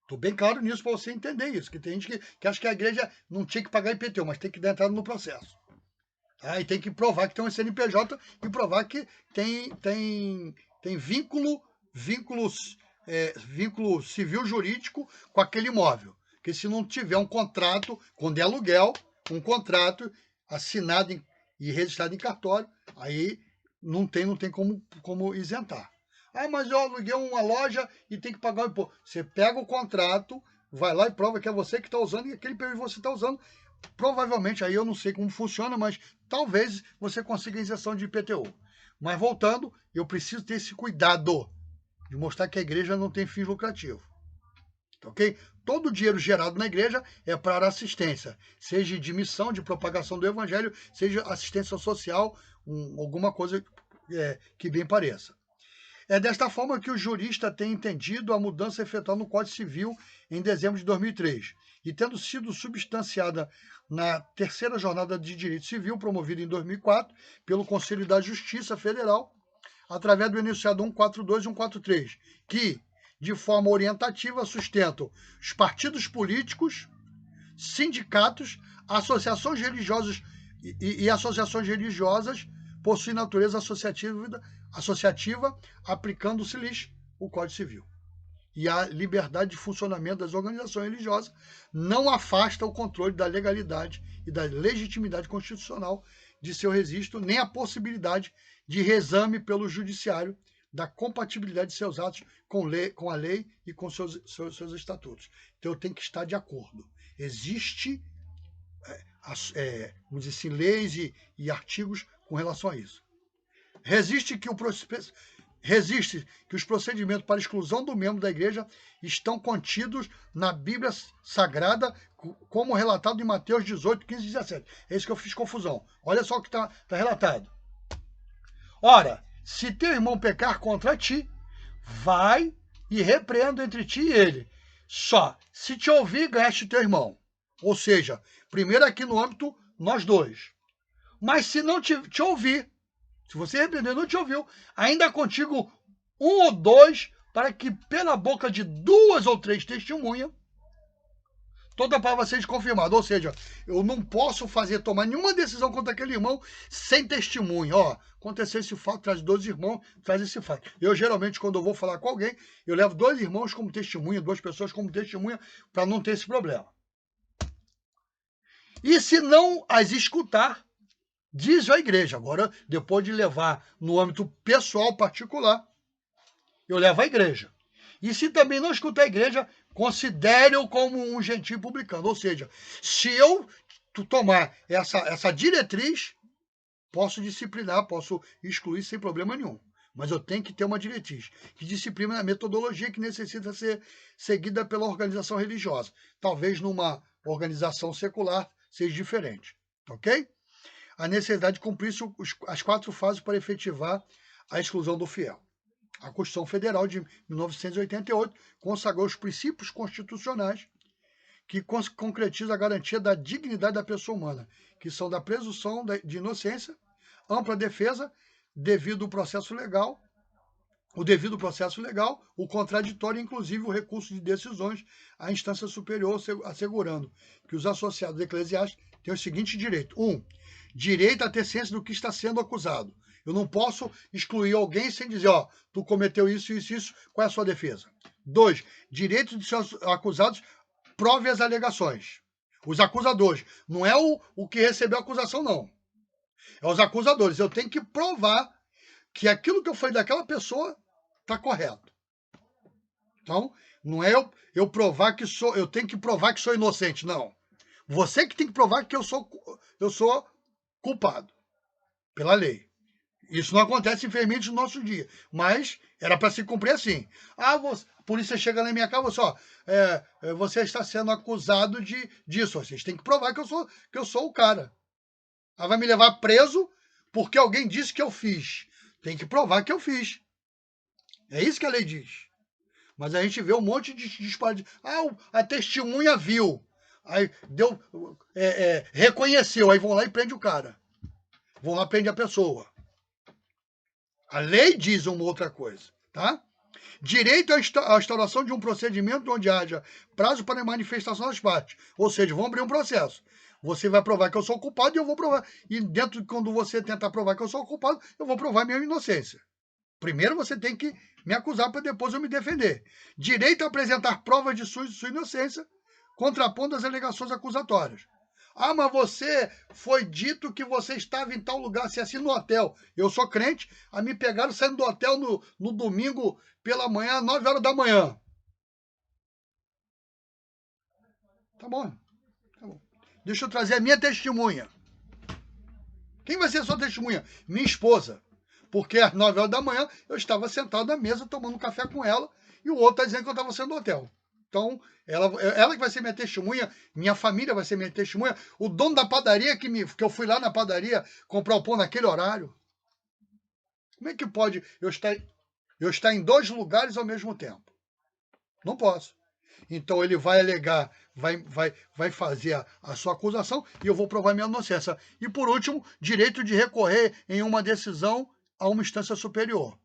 Estou bem claro nisso para você entender isso, que tem gente que acha que a igreja não tinha que pagar IPTU, mas tem que dar entrada no processo. Tá? E tem que provar que tem um CNPJ e provar que tem vínculo civil jurídico com aquele imóvel. Porque se não tiver um contrato, quando é aluguel, um contrato assinado e registrado em cartório, aí não tem como isentar. Ah, mas eu aluguei uma loja e tem que pagar o imposto. Você pega o contrato, vai lá e prova que é você que está usando e aquele período que você está usando. Provavelmente, aí eu não sei como funciona, mas talvez você consiga isenção de IPTU. Mas voltando, eu preciso ter esse cuidado de mostrar que a igreja não tem fins lucrativos. Ok? Todo o dinheiro gerado na igreja é para assistência, seja de missão, de propagação do evangelho, seja assistência social, alguma coisa que bem pareça. É desta forma que o jurista tem entendido a mudança efetuada no Código Civil em dezembro de 2003, e tendo sido substanciada na terceira jornada de direito civil, promovida em 2004 pelo Conselho da Justiça Federal, através do enunciado 142 e 143, que, de forma orientativa, sustentam os partidos políticos, sindicatos, associações religiosas e associações religiosas possuem natureza associativa, aplicando-se-lhes o Código Civil. E a liberdade de funcionamento das organizações religiosas não afasta o controle da legalidade e da legitimidade constitucional de seu registro, nem a possibilidade de reexame pelo judiciário da compatibilidade de seus atos com a lei e com seus estatutos. Então, eu tenho que estar de acordo. Existe, vamos dizer assim, leis e artigos com relação a isso. Resiste que os procedimentos para exclusão do membro da igreja estão contidos na Bíblia Sagrada, como relatado em Mateus 18, 15 e 17. É isso que eu fiz confusão. Olha só o que está relatado. Ora, se teu irmão pecar contra ti, vai e repreenda entre ti e ele. Só, se te ouvir, ganhaste teu irmão. Ou seja, primeiro aqui no âmbito, nós dois. Mas se não te ouvir, se você repreender não te ouviu, ainda contigo um ou dois, para que pela boca de 2 ou 3 testemunhas, toda a palavra seja confirmada. Ou seja, eu não posso tomar nenhuma decisão contra aquele irmão sem testemunho. Ó, aconteceu esse fato, traz 2 irmãos, traz esse fato. Eu, geralmente, quando eu vou falar com alguém, eu levo 2 irmãos como testemunha, 2 pessoas como testemunha, para não ter esse problema. E se não as escutar, diz a igreja. Agora, depois de levar no âmbito pessoal, particular, eu levo à igreja. E se também não escutar a igreja, considere-o como um gentil publicano. Ou seja, se eu tomar essa diretriz, posso disciplinar, posso excluir sem problema nenhum. Mas eu tenho que ter uma diretriz que disciplina a metodologia que necessita ser seguida pela organização religiosa. Talvez numa organização secular seja diferente. Ok? A necessidade de cumprir as 4 fases para efetivar a exclusão do fiel. A Constituição Federal de 1988 consagrou os princípios constitucionais que concretizam a garantia da dignidade da pessoa humana, que são da presunção de inocência, ampla defesa, o devido processo legal, o contraditório, inclusive o recurso de decisões à instância superior, assegurando que os associados eclesiásticos têm o seguinte direito. 1. Direito a ter ciência do que está sendo acusado. Eu não posso excluir alguém sem dizer, ó, tu cometeu isso, isso, isso, qual é a sua defesa? 2. Direito de seus acusados, prove as alegações. Os acusadores. Não é o que recebeu a acusação, não. É os acusadores. Eu tenho que provar que aquilo que eu falei daquela pessoa está correto. Então, não é eu provar que sou, eu tenho que provar que sou inocente, não. Você que tem que provar que eu sou culpado pela lei. Isso não acontece, infelizmente, no nosso dia. Mas era para se cumprir assim. A polícia chega na minha casa e fala assim, você está sendo acusado disso. Vocês têm que provar que eu sou o cara. Ela vai me levar preso porque alguém disse que eu fiz. Tem que provar que eu fiz. É isso que a lei diz. Mas a gente vê um monte de disparate. A testemunha viu. Aí reconheceu. Aí vão lá e prende o cara. Vão lá e prende a pessoa. A lei diz uma outra coisa, tá? Direito à instauração de um procedimento onde haja prazo para manifestação das partes. Ou seja, vão abrir um processo. Você vai provar que eu sou culpado e eu vou provar. E dentro de quando você tentar provar que eu sou culpado, eu vou provar minha inocência. Primeiro você tem que me acusar para depois eu me defender. Direito a apresentar provas de sua inocência, contrapondo as alegações acusatórias. Mas você foi dito que você estava em tal lugar, se assim no hotel. Eu sou crente, me pegaram saindo do hotel no domingo pela manhã, 9 horas da manhã. Tá bom. Deixa eu trazer a minha testemunha. Quem vai ser a sua testemunha? Minha esposa. Porque às 9 horas da manhã eu estava sentado à mesa tomando um café com ela e o outro está dizendo que eu estava saindo do hotel. Então, ela que vai ser minha testemunha, minha família vai ser minha testemunha, o dono da padaria que eu fui lá na padaria comprar o pão naquele horário. Como é que pode eu estar em 2 lugares ao mesmo tempo? Não posso. Então ele vai alegar, vai fazer a sua acusação e eu vou provar minha inocência. E por último, direito de recorrer em uma decisão a uma instância superior.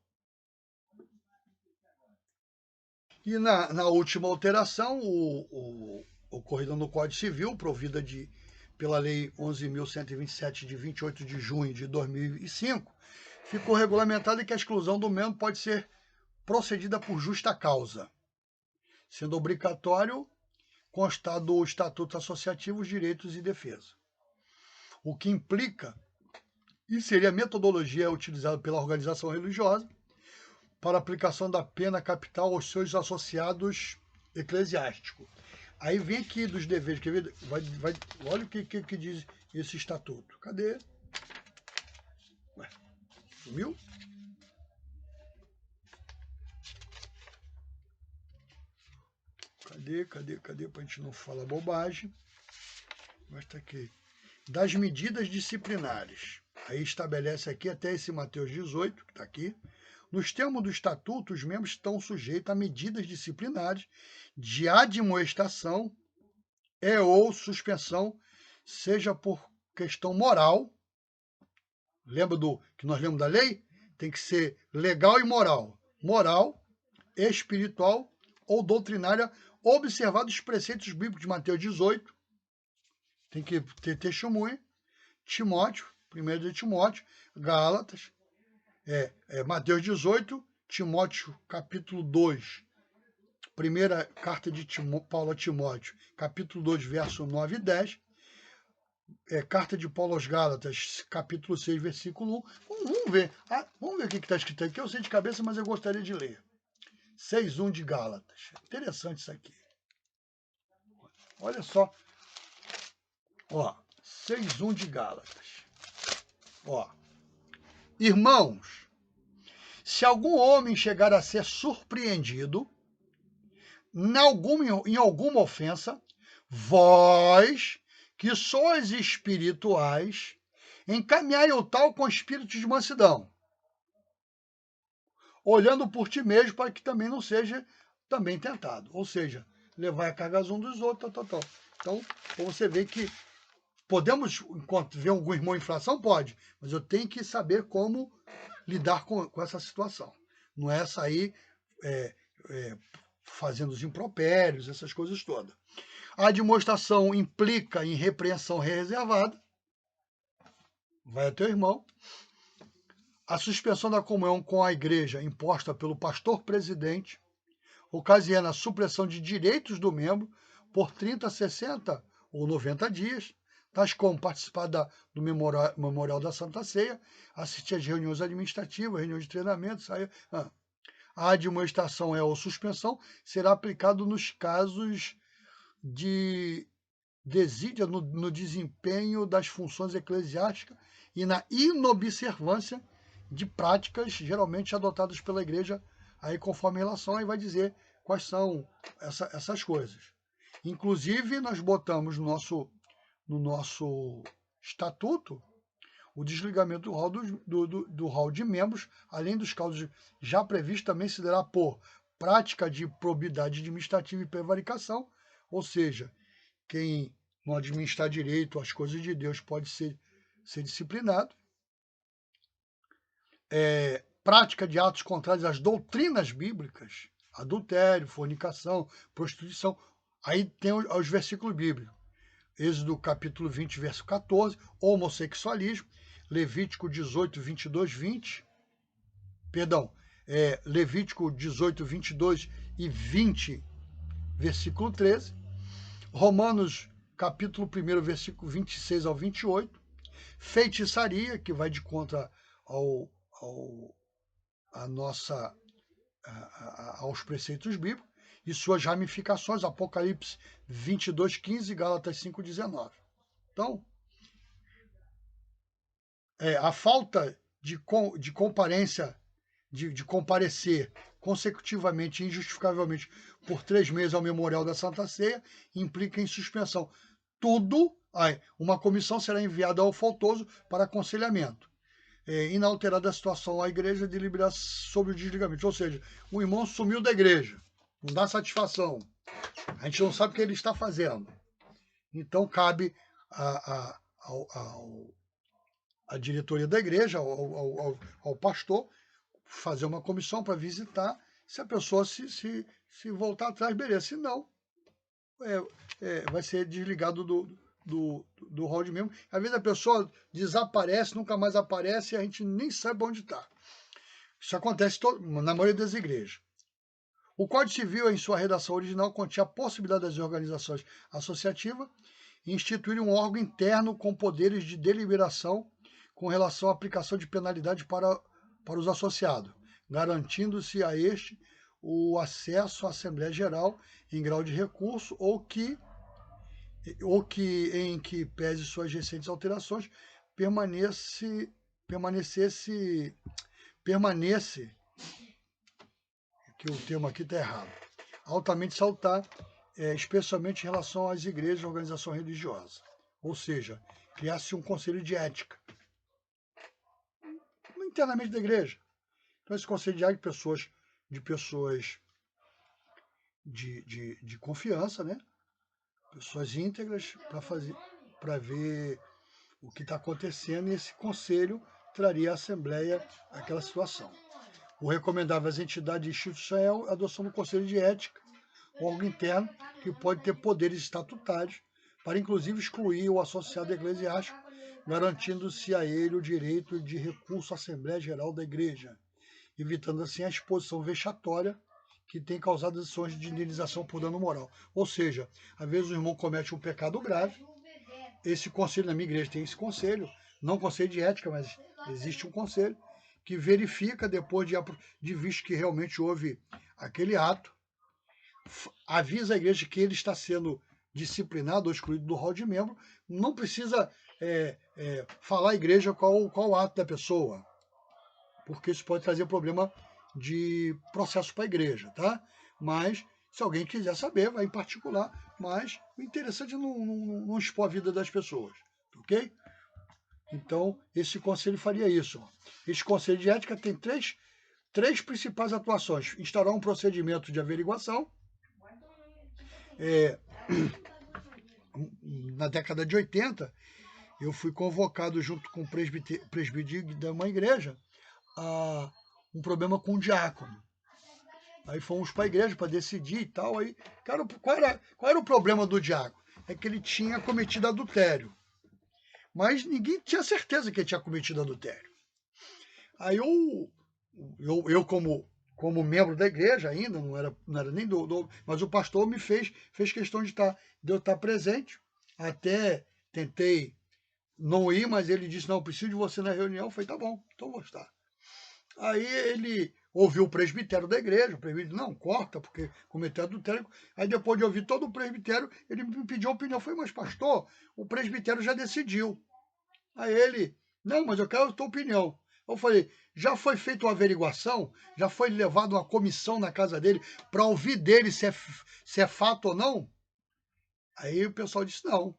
E na última alteração, ocorrida no Código Civil, provida pela Lei 11.127, de 28 de junho de 2005, ficou regulamentado que a exclusão do membro pode ser procedida por justa causa, sendo obrigatório constar do Estatuto Associativo os direitos e defesa. O que implica, e seria a metodologia utilizada pela organização religiosa, para aplicação da pena capital aos seus associados eclesiásticos. Aí vem aqui dos deveres, quer ver? Olha o que diz esse estatuto. Cadê? Ué, sumiu? Cadê? Para a gente não falar bobagem. Mas está aqui. Das medidas disciplinares. Aí estabelece aqui até esse Mateus 18, que está aqui. Nos termos do Estatuto, os membros estão sujeitos a medidas disciplinares de admoestação ou suspensão, seja por questão moral, Lembra do que nós lemos da lei? Tem que ser legal e moral. Moral, espiritual ou doutrinária, observado os preceitos bíblicos de Mateus 18. Tem que ter testemunha. Timóteo, 1 de Timóteo, Gálatas, Mateus 18, Timóteo capítulo 2, primeira carta de Paulo a Timóteo, capítulo 2, verso 9 e 10, carta de Paulo aos Gálatas, capítulo 6, versículo 1. Vamos ver, vamos ver o que está escrito aqui. Eu sei de cabeça, mas eu gostaria de ler. 6:1 de Gálatas. Interessante isso aqui. Olha só. 6:1 de Gálatas. Irmãos, se algum homem chegar a ser surpreendido em alguma ofensa, vós, que sois espirituais, encaminhai o tal com espírito de mansidão, olhando por ti mesmo para que também não seja também tentado. Ou seja, levar a carga um dos outros, Então, você vê que podemos, enquanto ver algum irmão em infração, pode, mas eu tenho que saber como lidar com essa situação. Não é sair fazendo os impropérios, essas coisas todas. A admoestação implica em repreensão reservada, vai até o irmão. A suspensão da comunhão com a igreja imposta pelo pastor presidente ocasiona a supressão de direitos do membro por 30, 60 ou 90 dias, tais como participar do memorial da Santa Ceia, assistir às reuniões administrativas, reuniões de treinamento, A admoestação ou suspensão será aplicado nos casos de desídia no desempenho das funções eclesiásticas e na inobservância de práticas geralmente adotadas pela igreja, aí conforme a relação, aí vai dizer quais são essas coisas. Inclusive, nós botamos no nosso estatuto o desligamento do hall de membros, além dos casos já previstos, também se dará por prática de probidade administrativa e prevaricação, ou seja, quem não administrar direito as coisas de Deus pode ser disciplinado. Prática de atos contrários às doutrinas bíblicas, adultério, fornicação, prostituição. Aí tem os versículos bíblicos. Êxodo capítulo 20, verso 14, homossexualismo, Levítico 18, 22, 20, Levítico 18, 22 e 20, versículo 13, Romanos capítulo 1, versículo 26 ao 28, feitiçaria, que vai de contra aos preceitos bíblicos, e suas ramificações, Apocalipse 22, 15, Gálatas 5, 19. Então, a falta de comparência, de comparecer consecutivamente e injustificavelmente por 3 meses ao memorial da Santa Ceia implica em suspensão. Uma comissão será enviada ao faltoso para aconselhamento. Inalterada a situação, a igreja deliberar sobre o desligamento. Ou seja, o irmão sumiu da igreja, não dá satisfação. A gente não sabe o que ele está fazendo. Então, cabe a diretoria da igreja, ao pastor, fazer uma comissão para visitar. Se a pessoa se voltar atrás, beleza. Se não, vai ser desligado do hall de membro. Às vezes a pessoa desaparece, nunca mais aparece e a gente nem sabe onde está. Isso acontece na maioria das igrejas. O Código Civil, em sua redação original, continha a possibilidade das organizações associativas instituírem um órgão interno com poderes de deliberação com relação à aplicação de penalidade para os associados, garantindo-se a este o acesso à Assembleia Geral em grau de recurso ou em que pese suas recentes alterações, permanece, que o termo aqui está errado, altamente salutar, especialmente em relação às igrejas e organizações religiosas. Ou seja, criar-se um conselho de ética internamente da igreja. Então, esse conselho de ética de pessoas de confiança, né? Pessoas íntegras, para ver o que está acontecendo, e esse conselho traria à Assembleia aquela situação. O recomendável às entidades institucionais é a adoção do Conselho de Ética, um órgão interno que pode ter poderes estatutários para, inclusive, excluir o associado eclesiástico, garantindo-se a ele o direito de recurso à Assembleia Geral da Igreja, evitando assim a exposição vexatória que tem causado ações de indenização por dano moral. Ou seja, às vezes o irmão comete um pecado grave, esse conselho, na minha igreja tem esse conselho, não conselho de ética, mas existe um conselho, que verifica, depois de visto que realmente houve aquele ato, avisa a igreja que ele está sendo disciplinado ou excluído do rol de membro, não precisa falar à igreja qual o ato da pessoa, porque isso pode trazer problema de processo para a igreja, tá? Mas, se alguém quiser saber, vai em particular, mas o interessante é não expor a vida das pessoas, ok? Então, esse conselho faria isso. Esse conselho de ética tem três principais atuações. Instaurar um procedimento de averiguação. Na década de 80, eu fui convocado junto com o presbítero de uma igreja a um problema com o diácono. Aí fomos para a igreja para decidir e tal. Aí, cara, qual era o problema do diácono? É que ele tinha cometido adultério. Mas ninguém tinha certeza que ele tinha cometido adultério. Aí eu como membro da igreja ainda, não era nem mas o pastor me fez questão de eu estar presente. Até tentei não ir, mas ele disse, não, preciso de você na reunião. Eu falei, tá bom, então vou estar. Aí ele ouviu o presbitério da igreja, o presbitério não, corta, porque cometeu adultério. Aí depois de ouvir todo o presbitério, ele me pediu a opinião. Eu falei, mas pastor, o presbitério já decidiu. Aí ele, não, mas eu quero a tua opinião. Eu falei, já foi feita uma averiguação? Já foi levado uma comissão na casa dele para ouvir dele se é fato ou não? Aí o pessoal disse, não.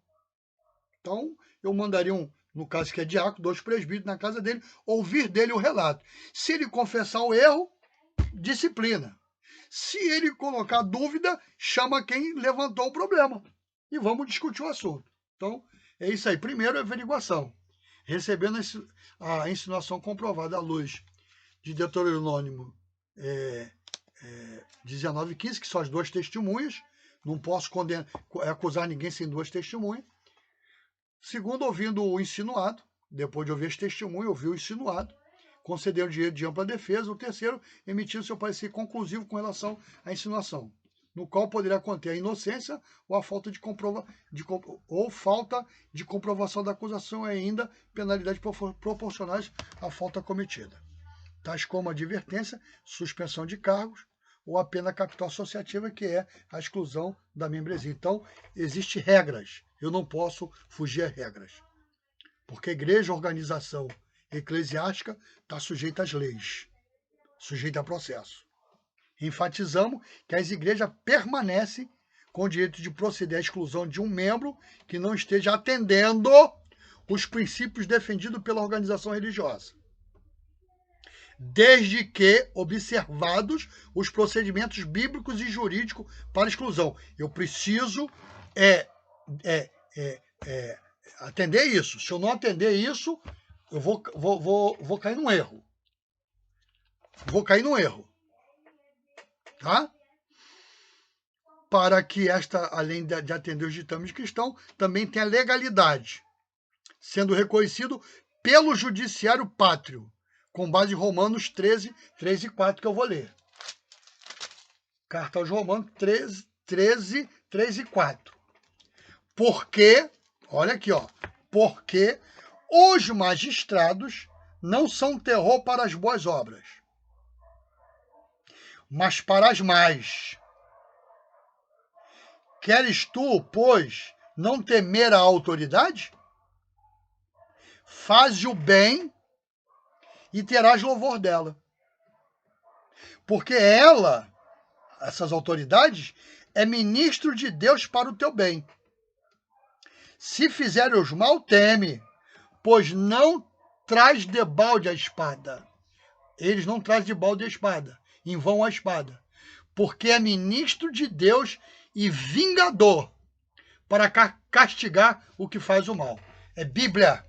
Então, eu mandaria no caso que é diácono, 2 presbíteros na casa dele, ouvir dele o relato. Se ele confessar o erro, disciplina. Se ele colocar dúvida, chama quem levantou o problema. E vamos discutir o assunto. Então, é isso aí. Primeiro, a averiguação. Recebendo a insinuação comprovada à luz de Deuteronômio 19:15, que são as 2 testemunhas. Não posso acusar ninguém sem 2 testemunhas. Segundo, ouvindo o insinuado, depois de ouvir as testemunhas, ouviu o insinuado, concedeu o direito de ampla defesa. O terceiro, emitindo seu parecer conclusivo com relação à insinuação, no qual poderá conter a inocência ou a falta de comprovação da acusação e ainda penalidades proporcionais à falta cometida, tais como advertência, suspensão de cargos ou a pena capital associativa, que é a exclusão da membresia. Então, existem regras. Eu não posso fugir às regras. Porque a igreja, a organização eclesiástica, está sujeita às leis, sujeita a processo. Enfatizamos que as igrejas permanecem com o direito de proceder à exclusão de um membro que não esteja atendendo os princípios defendidos pela organização religiosa, desde que observados os procedimentos bíblicos e jurídicos para exclusão. Eu preciso atender isso. Se eu não atender isso, eu vou cair num erro. Vou cair num erro. Tá? Para que esta, além de atender os ditames cristãos, também tenha legalidade, sendo reconhecido pelo judiciário pátrio, com base em Romanos 13, 3 e 4, que eu vou ler. Carta aos Romanos 13, 3 e 4. Porque, olha aqui, ó, porque os magistrados não são terror para as boas obras, mas para as más. Queres tu, pois, não temer a autoridade? Faze o bem e terás louvor dela. Porque ela, essas autoridades, é ministro de Deus para o teu bem. Se fizeres mal, teme, pois não traz debalde a espada. Eles não trazem debalde a espada, em vão a espada. Porque é ministro de Deus e vingador para castigar o que faz o mal. É Bíblia.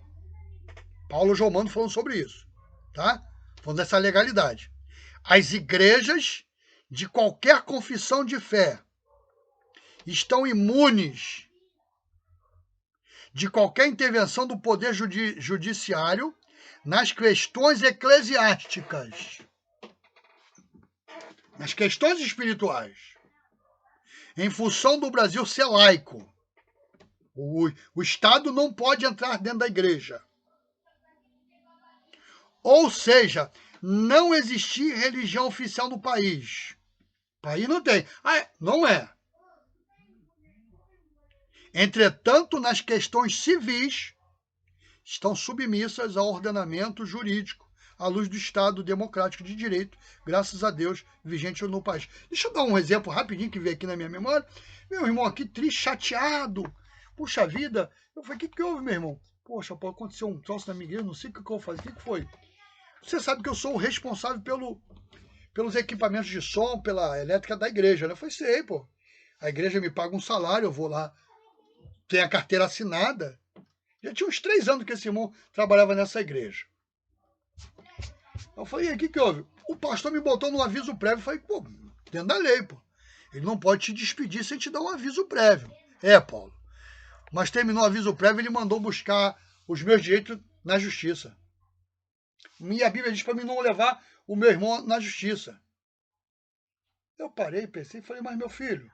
Paulo Jomando falando sobre isso, tá? Falando dessa legalidade. As igrejas de qualquer confissão de fé estão imunes de qualquer intervenção do poder judiciário nas questões eclesiásticas, nas questões espirituais, em função do Brasil ser laico. O Estado não pode entrar dentro da igreja. Ou seja, não existir religião oficial no país. O país não tem. Não é. Entretanto, nas questões civis, estão submissas ao ordenamento jurídico, à luz do Estado democrático de direito, graças a Deus, vigente no país. Deixa eu dar um exemplo rapidinho que veio aqui na minha memória. Meu irmão aqui, triste, chateado. Puxa vida. Eu falei, o que houve, meu irmão? Poxa, pô, aconteceu um troço na minha igreja, não sei o que eu vou fazer. O que foi? Você sabe que eu sou o responsável pelos equipamentos de som, pela elétrica da igreja, né? Eu falei, sei, pô. A igreja me paga um salário, eu vou lá, tenho a carteira assinada. Já tinha uns 3 anos que esse irmão trabalhava nessa igreja. Eu falei, e aí, o que houve? O pastor me botou no aviso prévio. Eu falei, pô, dentro da lei, pô. Ele não pode te despedir sem te dar um aviso prévio. Paulo. Mas terminou o aviso prévio, ele mandou buscar os meus direitos na justiça. E a Bíblia diz para mim não levar o meu irmão na justiça. Eu parei, pensei e falei, mas meu filho,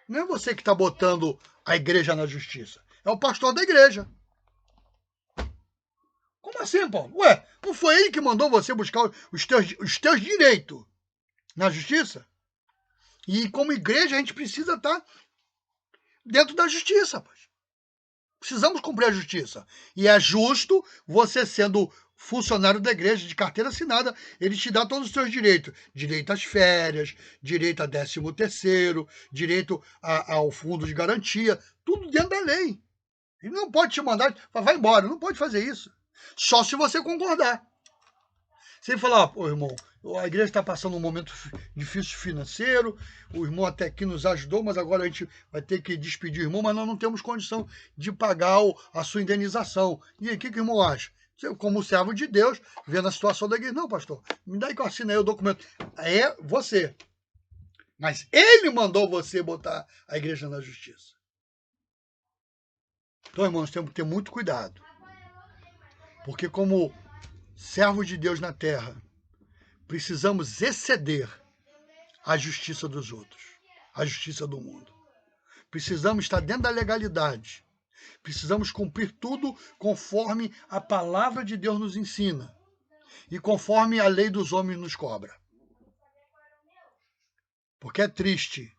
não é você que está botando a igreja na justiça. É o pastor da igreja. Como assim, Paulo? Ué, não foi ele que mandou você buscar os teus direitos na justiça? E como igreja a gente precisa estar dentro da justiça, rapaz. Precisamos cumprir a justiça. E é justo você sendo funcionário da igreja de carteira assinada, ele te dá todos os seus direitos. Direito às férias, direito a 13º, direito ao fundo de garantia, tudo dentro da lei. Ele não pode te mandar, vai embora, não pode fazer isso. Só se você concordar. Você falar, pô, irmão, a igreja está passando um momento difícil financeiro, o irmão até aqui nos ajudou, mas agora a gente vai ter que despedir o irmão, mas nós não temos condição de pagar a sua indenização. E aí, o que o irmão acha? Você, como servo de Deus, vendo a situação da igreja, não, pastor, me dá aí que eu assino aí o documento. É você. Mas ele mandou você botar a igreja na justiça. Então, irmãos, temos que ter muito cuidado. Porque como servos de Deus na terra, precisamos exceder a justiça dos outros, a justiça do mundo. Precisamos estar dentro da legalidade. Precisamos cumprir tudo conforme a palavra de Deus nos ensina e conforme a lei dos homens nos cobra. Porque é triste.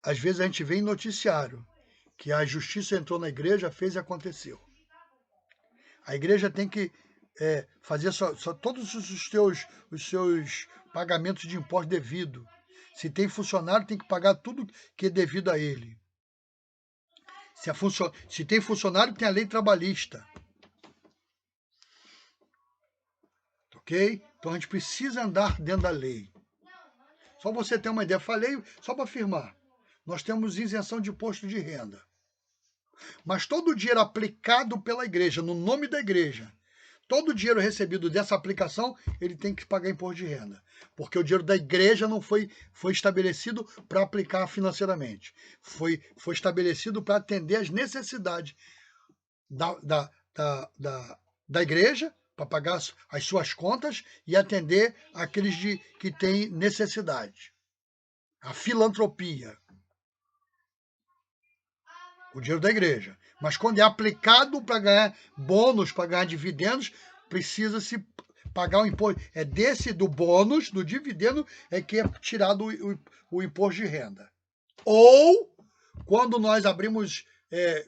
Às vezes a gente vê em noticiário que a justiça entrou na igreja, fez e aconteceu. A igreja tem que fazer só todos os seus pagamentos de imposto devido. Se tem funcionário, tem que pagar tudo que é devido a ele. Se tem funcionário, tem a lei trabalhista. Ok? Então a gente precisa andar dentro da lei. Só você ter uma ideia. Falei só para afirmar. Nós temos isenção de imposto de renda. Mas todo o dinheiro aplicado pela igreja, no nome da igreja, todo o dinheiro recebido dessa aplicação, ele tem que pagar imposto de renda. Porque o dinheiro da igreja não foi estabelecido para aplicar financeiramente. Foi estabelecido para atender às necessidades da igreja, para pagar as suas contas e atender aqueles que têm necessidade. A filantropia. O dinheiro da igreja. Mas quando é aplicado para ganhar bônus, para ganhar dividendos, precisa-se pagar o imposto. É do bônus, do dividendo, é que é tirado o imposto de renda. Ou, quando nós abrimos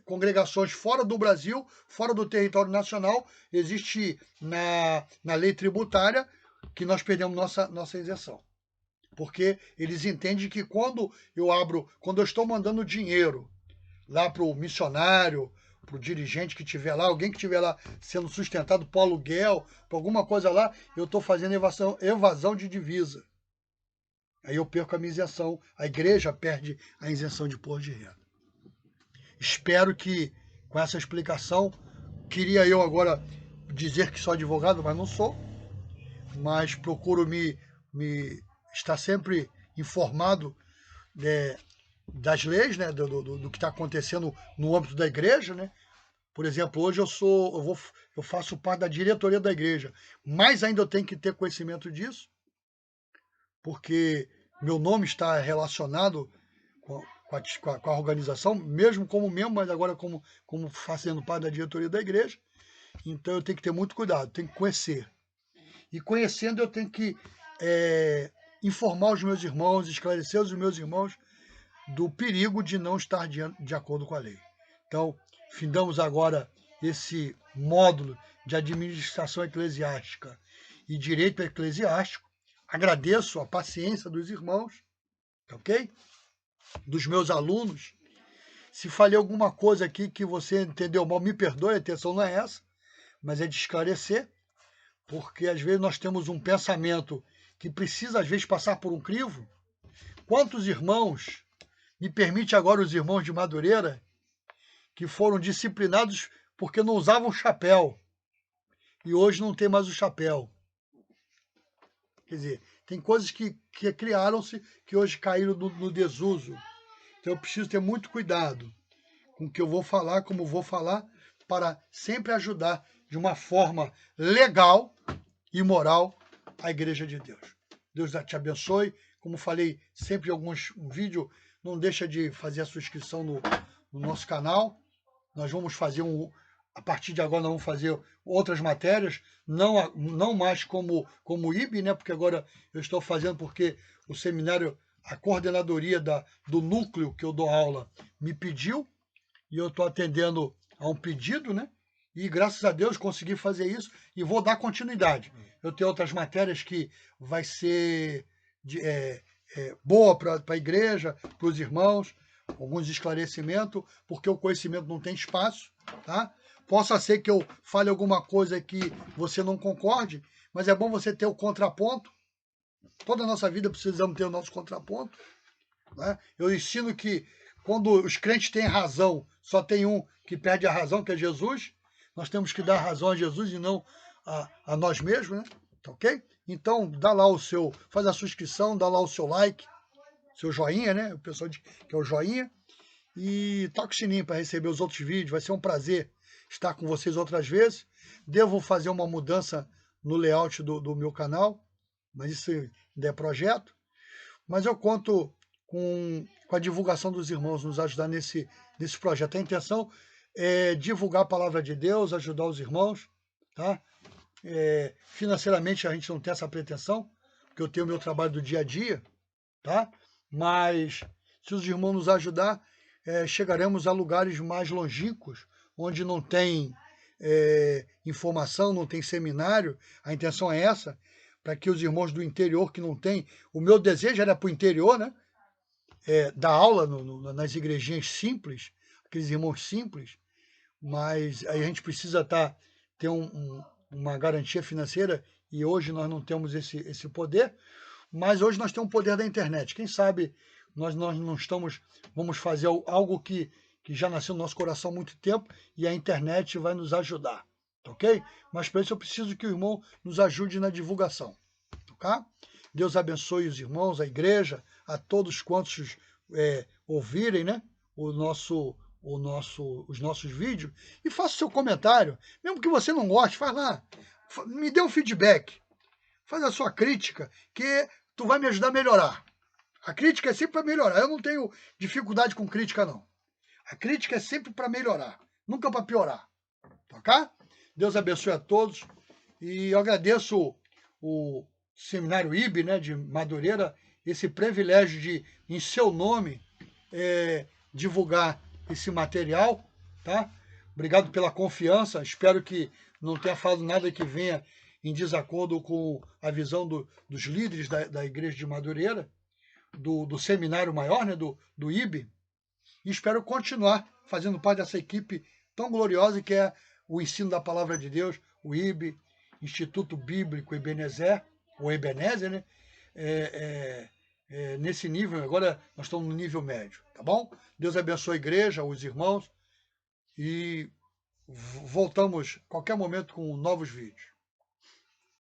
congregações fora do Brasil, fora do território nacional, existe na lei tributária que nós perdemos nossa isenção. Porque eles entendem que quando eu estou mandando dinheiro lá para o missionário, para o dirigente que estiver lá, alguém que estiver lá sendo sustentado por aluguel, por alguma coisa lá, eu estou fazendo evasão de divisa. Aí eu perco a minha isenção, a igreja perde a isenção de imposto de renda. Espero que, com essa explicação, queria eu agora dizer que sou advogado, mas não sou. Mas procuro me estar sempre informado das leis, né, do que está acontecendo no âmbito da igreja, né? Por exemplo, hoje eu faço parte da diretoria da igreja, mas ainda eu tenho que ter conhecimento disso, porque meu nome está relacionado com a organização, mesmo como membro, mas agora como fazendo parte da diretoria da igreja. Então eu tenho que ter muito cuidado, tenho que conhecer. E conhecendo eu tenho que informar os meus irmãos, esclarecer os meus irmãos do perigo de não estar de acordo com a lei. Então, findamos agora esse módulo de administração eclesiástica e direito eclesiástico. Agradeço a paciência dos irmãos, ok? Dos meus alunos. Se falei alguma coisa aqui que você entendeu mal, me perdoe, a intenção não é essa, mas é de esclarecer, porque às vezes nós temos um pensamento que precisa às vezes passar por um crivo. Quantos irmãos, me permite agora os irmãos de Madureira, que foram disciplinados porque não usavam chapéu, e hoje não tem mais o chapéu. Quer dizer, tem coisas que criaram-se que hoje caíram no desuso. Então eu preciso ter muito cuidado com o que eu vou falar, como vou falar, para sempre ajudar de uma forma legal e moral a Igreja de Deus. Deus te abençoe. Como falei sempre em alguns vídeos, não deixa de fazer a sua inscrição no nosso canal. Nós vamos fazer a partir de agora nós vamos fazer outras matérias, não mais como IB, né? Porque agora eu estou fazendo porque o seminário, a coordenadoria do núcleo que eu dou aula me pediu, e eu estou atendendo a um pedido, né? E graças a Deus consegui fazer isso e vou dar continuidade. Eu tenho outras matérias que vai ser boa para a igreja, para os irmãos, alguns esclarecimentos, porque o conhecimento não tem espaço, tá? Possa ser que eu fale alguma coisa que você não concorde, mas é bom você ter o contraponto. Toda a nossa vida precisamos ter o nosso contraponto, né? Eu ensino que quando os crentes têm razão, só tem um que perde a razão, que é Jesus. Nós temos que dar razão a Jesus e não a nós mesmos, né? Tá ok? Então, faz a sua inscrição, dá lá o seu like, seu joinha, né? O pessoal diz que é o joinha. E toca o sininho para receber os outros vídeos. Vai ser um prazer estar com vocês outras vezes. Devo fazer uma mudança no layout do meu canal, mas isso ainda é projeto. Mas eu conto com a divulgação dos irmãos nos ajudar nesse projeto. A intenção é divulgar a palavra de Deus, ajudar os irmãos, tá? Financeiramente a gente não tem essa pretensão, porque eu tenho o meu trabalho do dia a dia, tá? Mas se os irmãos nos ajudar, chegaremos a lugares mais longínquos, onde não tem informação, não tem seminário. A intenção é essa, para que os irmãos do interior que não tem, o meu desejo era para o interior, né? Dar aula nas igrejinhas simples, aqueles irmãos simples, mas aí a gente precisa ter uma garantia financeira, e hoje nós não temos esse poder, mas hoje nós temos o poder da internet. Quem sabe nós não vamos fazer algo que já nasceu no nosso coração há muito tempo, e a internet vai nos ajudar, ok? Mas para isso eu preciso que o irmão nos ajude na divulgação, tá? Deus abençoe os irmãos, a igreja, a todos quantos ouvirem, né, os nossos vídeos, e faça o seu comentário. Mesmo que você não goste, faz lá. Me dê um feedback. Faz a sua crítica, que tu vai me ajudar a melhorar. A crítica é sempre para melhorar. Eu não tenho dificuldade com crítica, não. A crítica é sempre para melhorar, nunca para piorar. Ok? Deus abençoe a todos. E eu agradeço o Seminário IB, né, de Madureira, esse privilégio de, em seu nome, divulgar esse material, tá? Obrigado pela confiança. Espero que não tenha falado nada que venha em desacordo com a visão dos líderes da Igreja de Madureira, do seminário maior, né, do IB. E espero continuar fazendo parte dessa equipe tão gloriosa que é o ensino da Palavra de Deus, o IB, Instituto Bíblico Ebenezer, ou Ebenezer, né? Nesse nível, agora nós estamos no nível médio, tá bom? Deus abençoe a igreja, os irmãos, e Voltamos a qualquer momento com novos vídeos.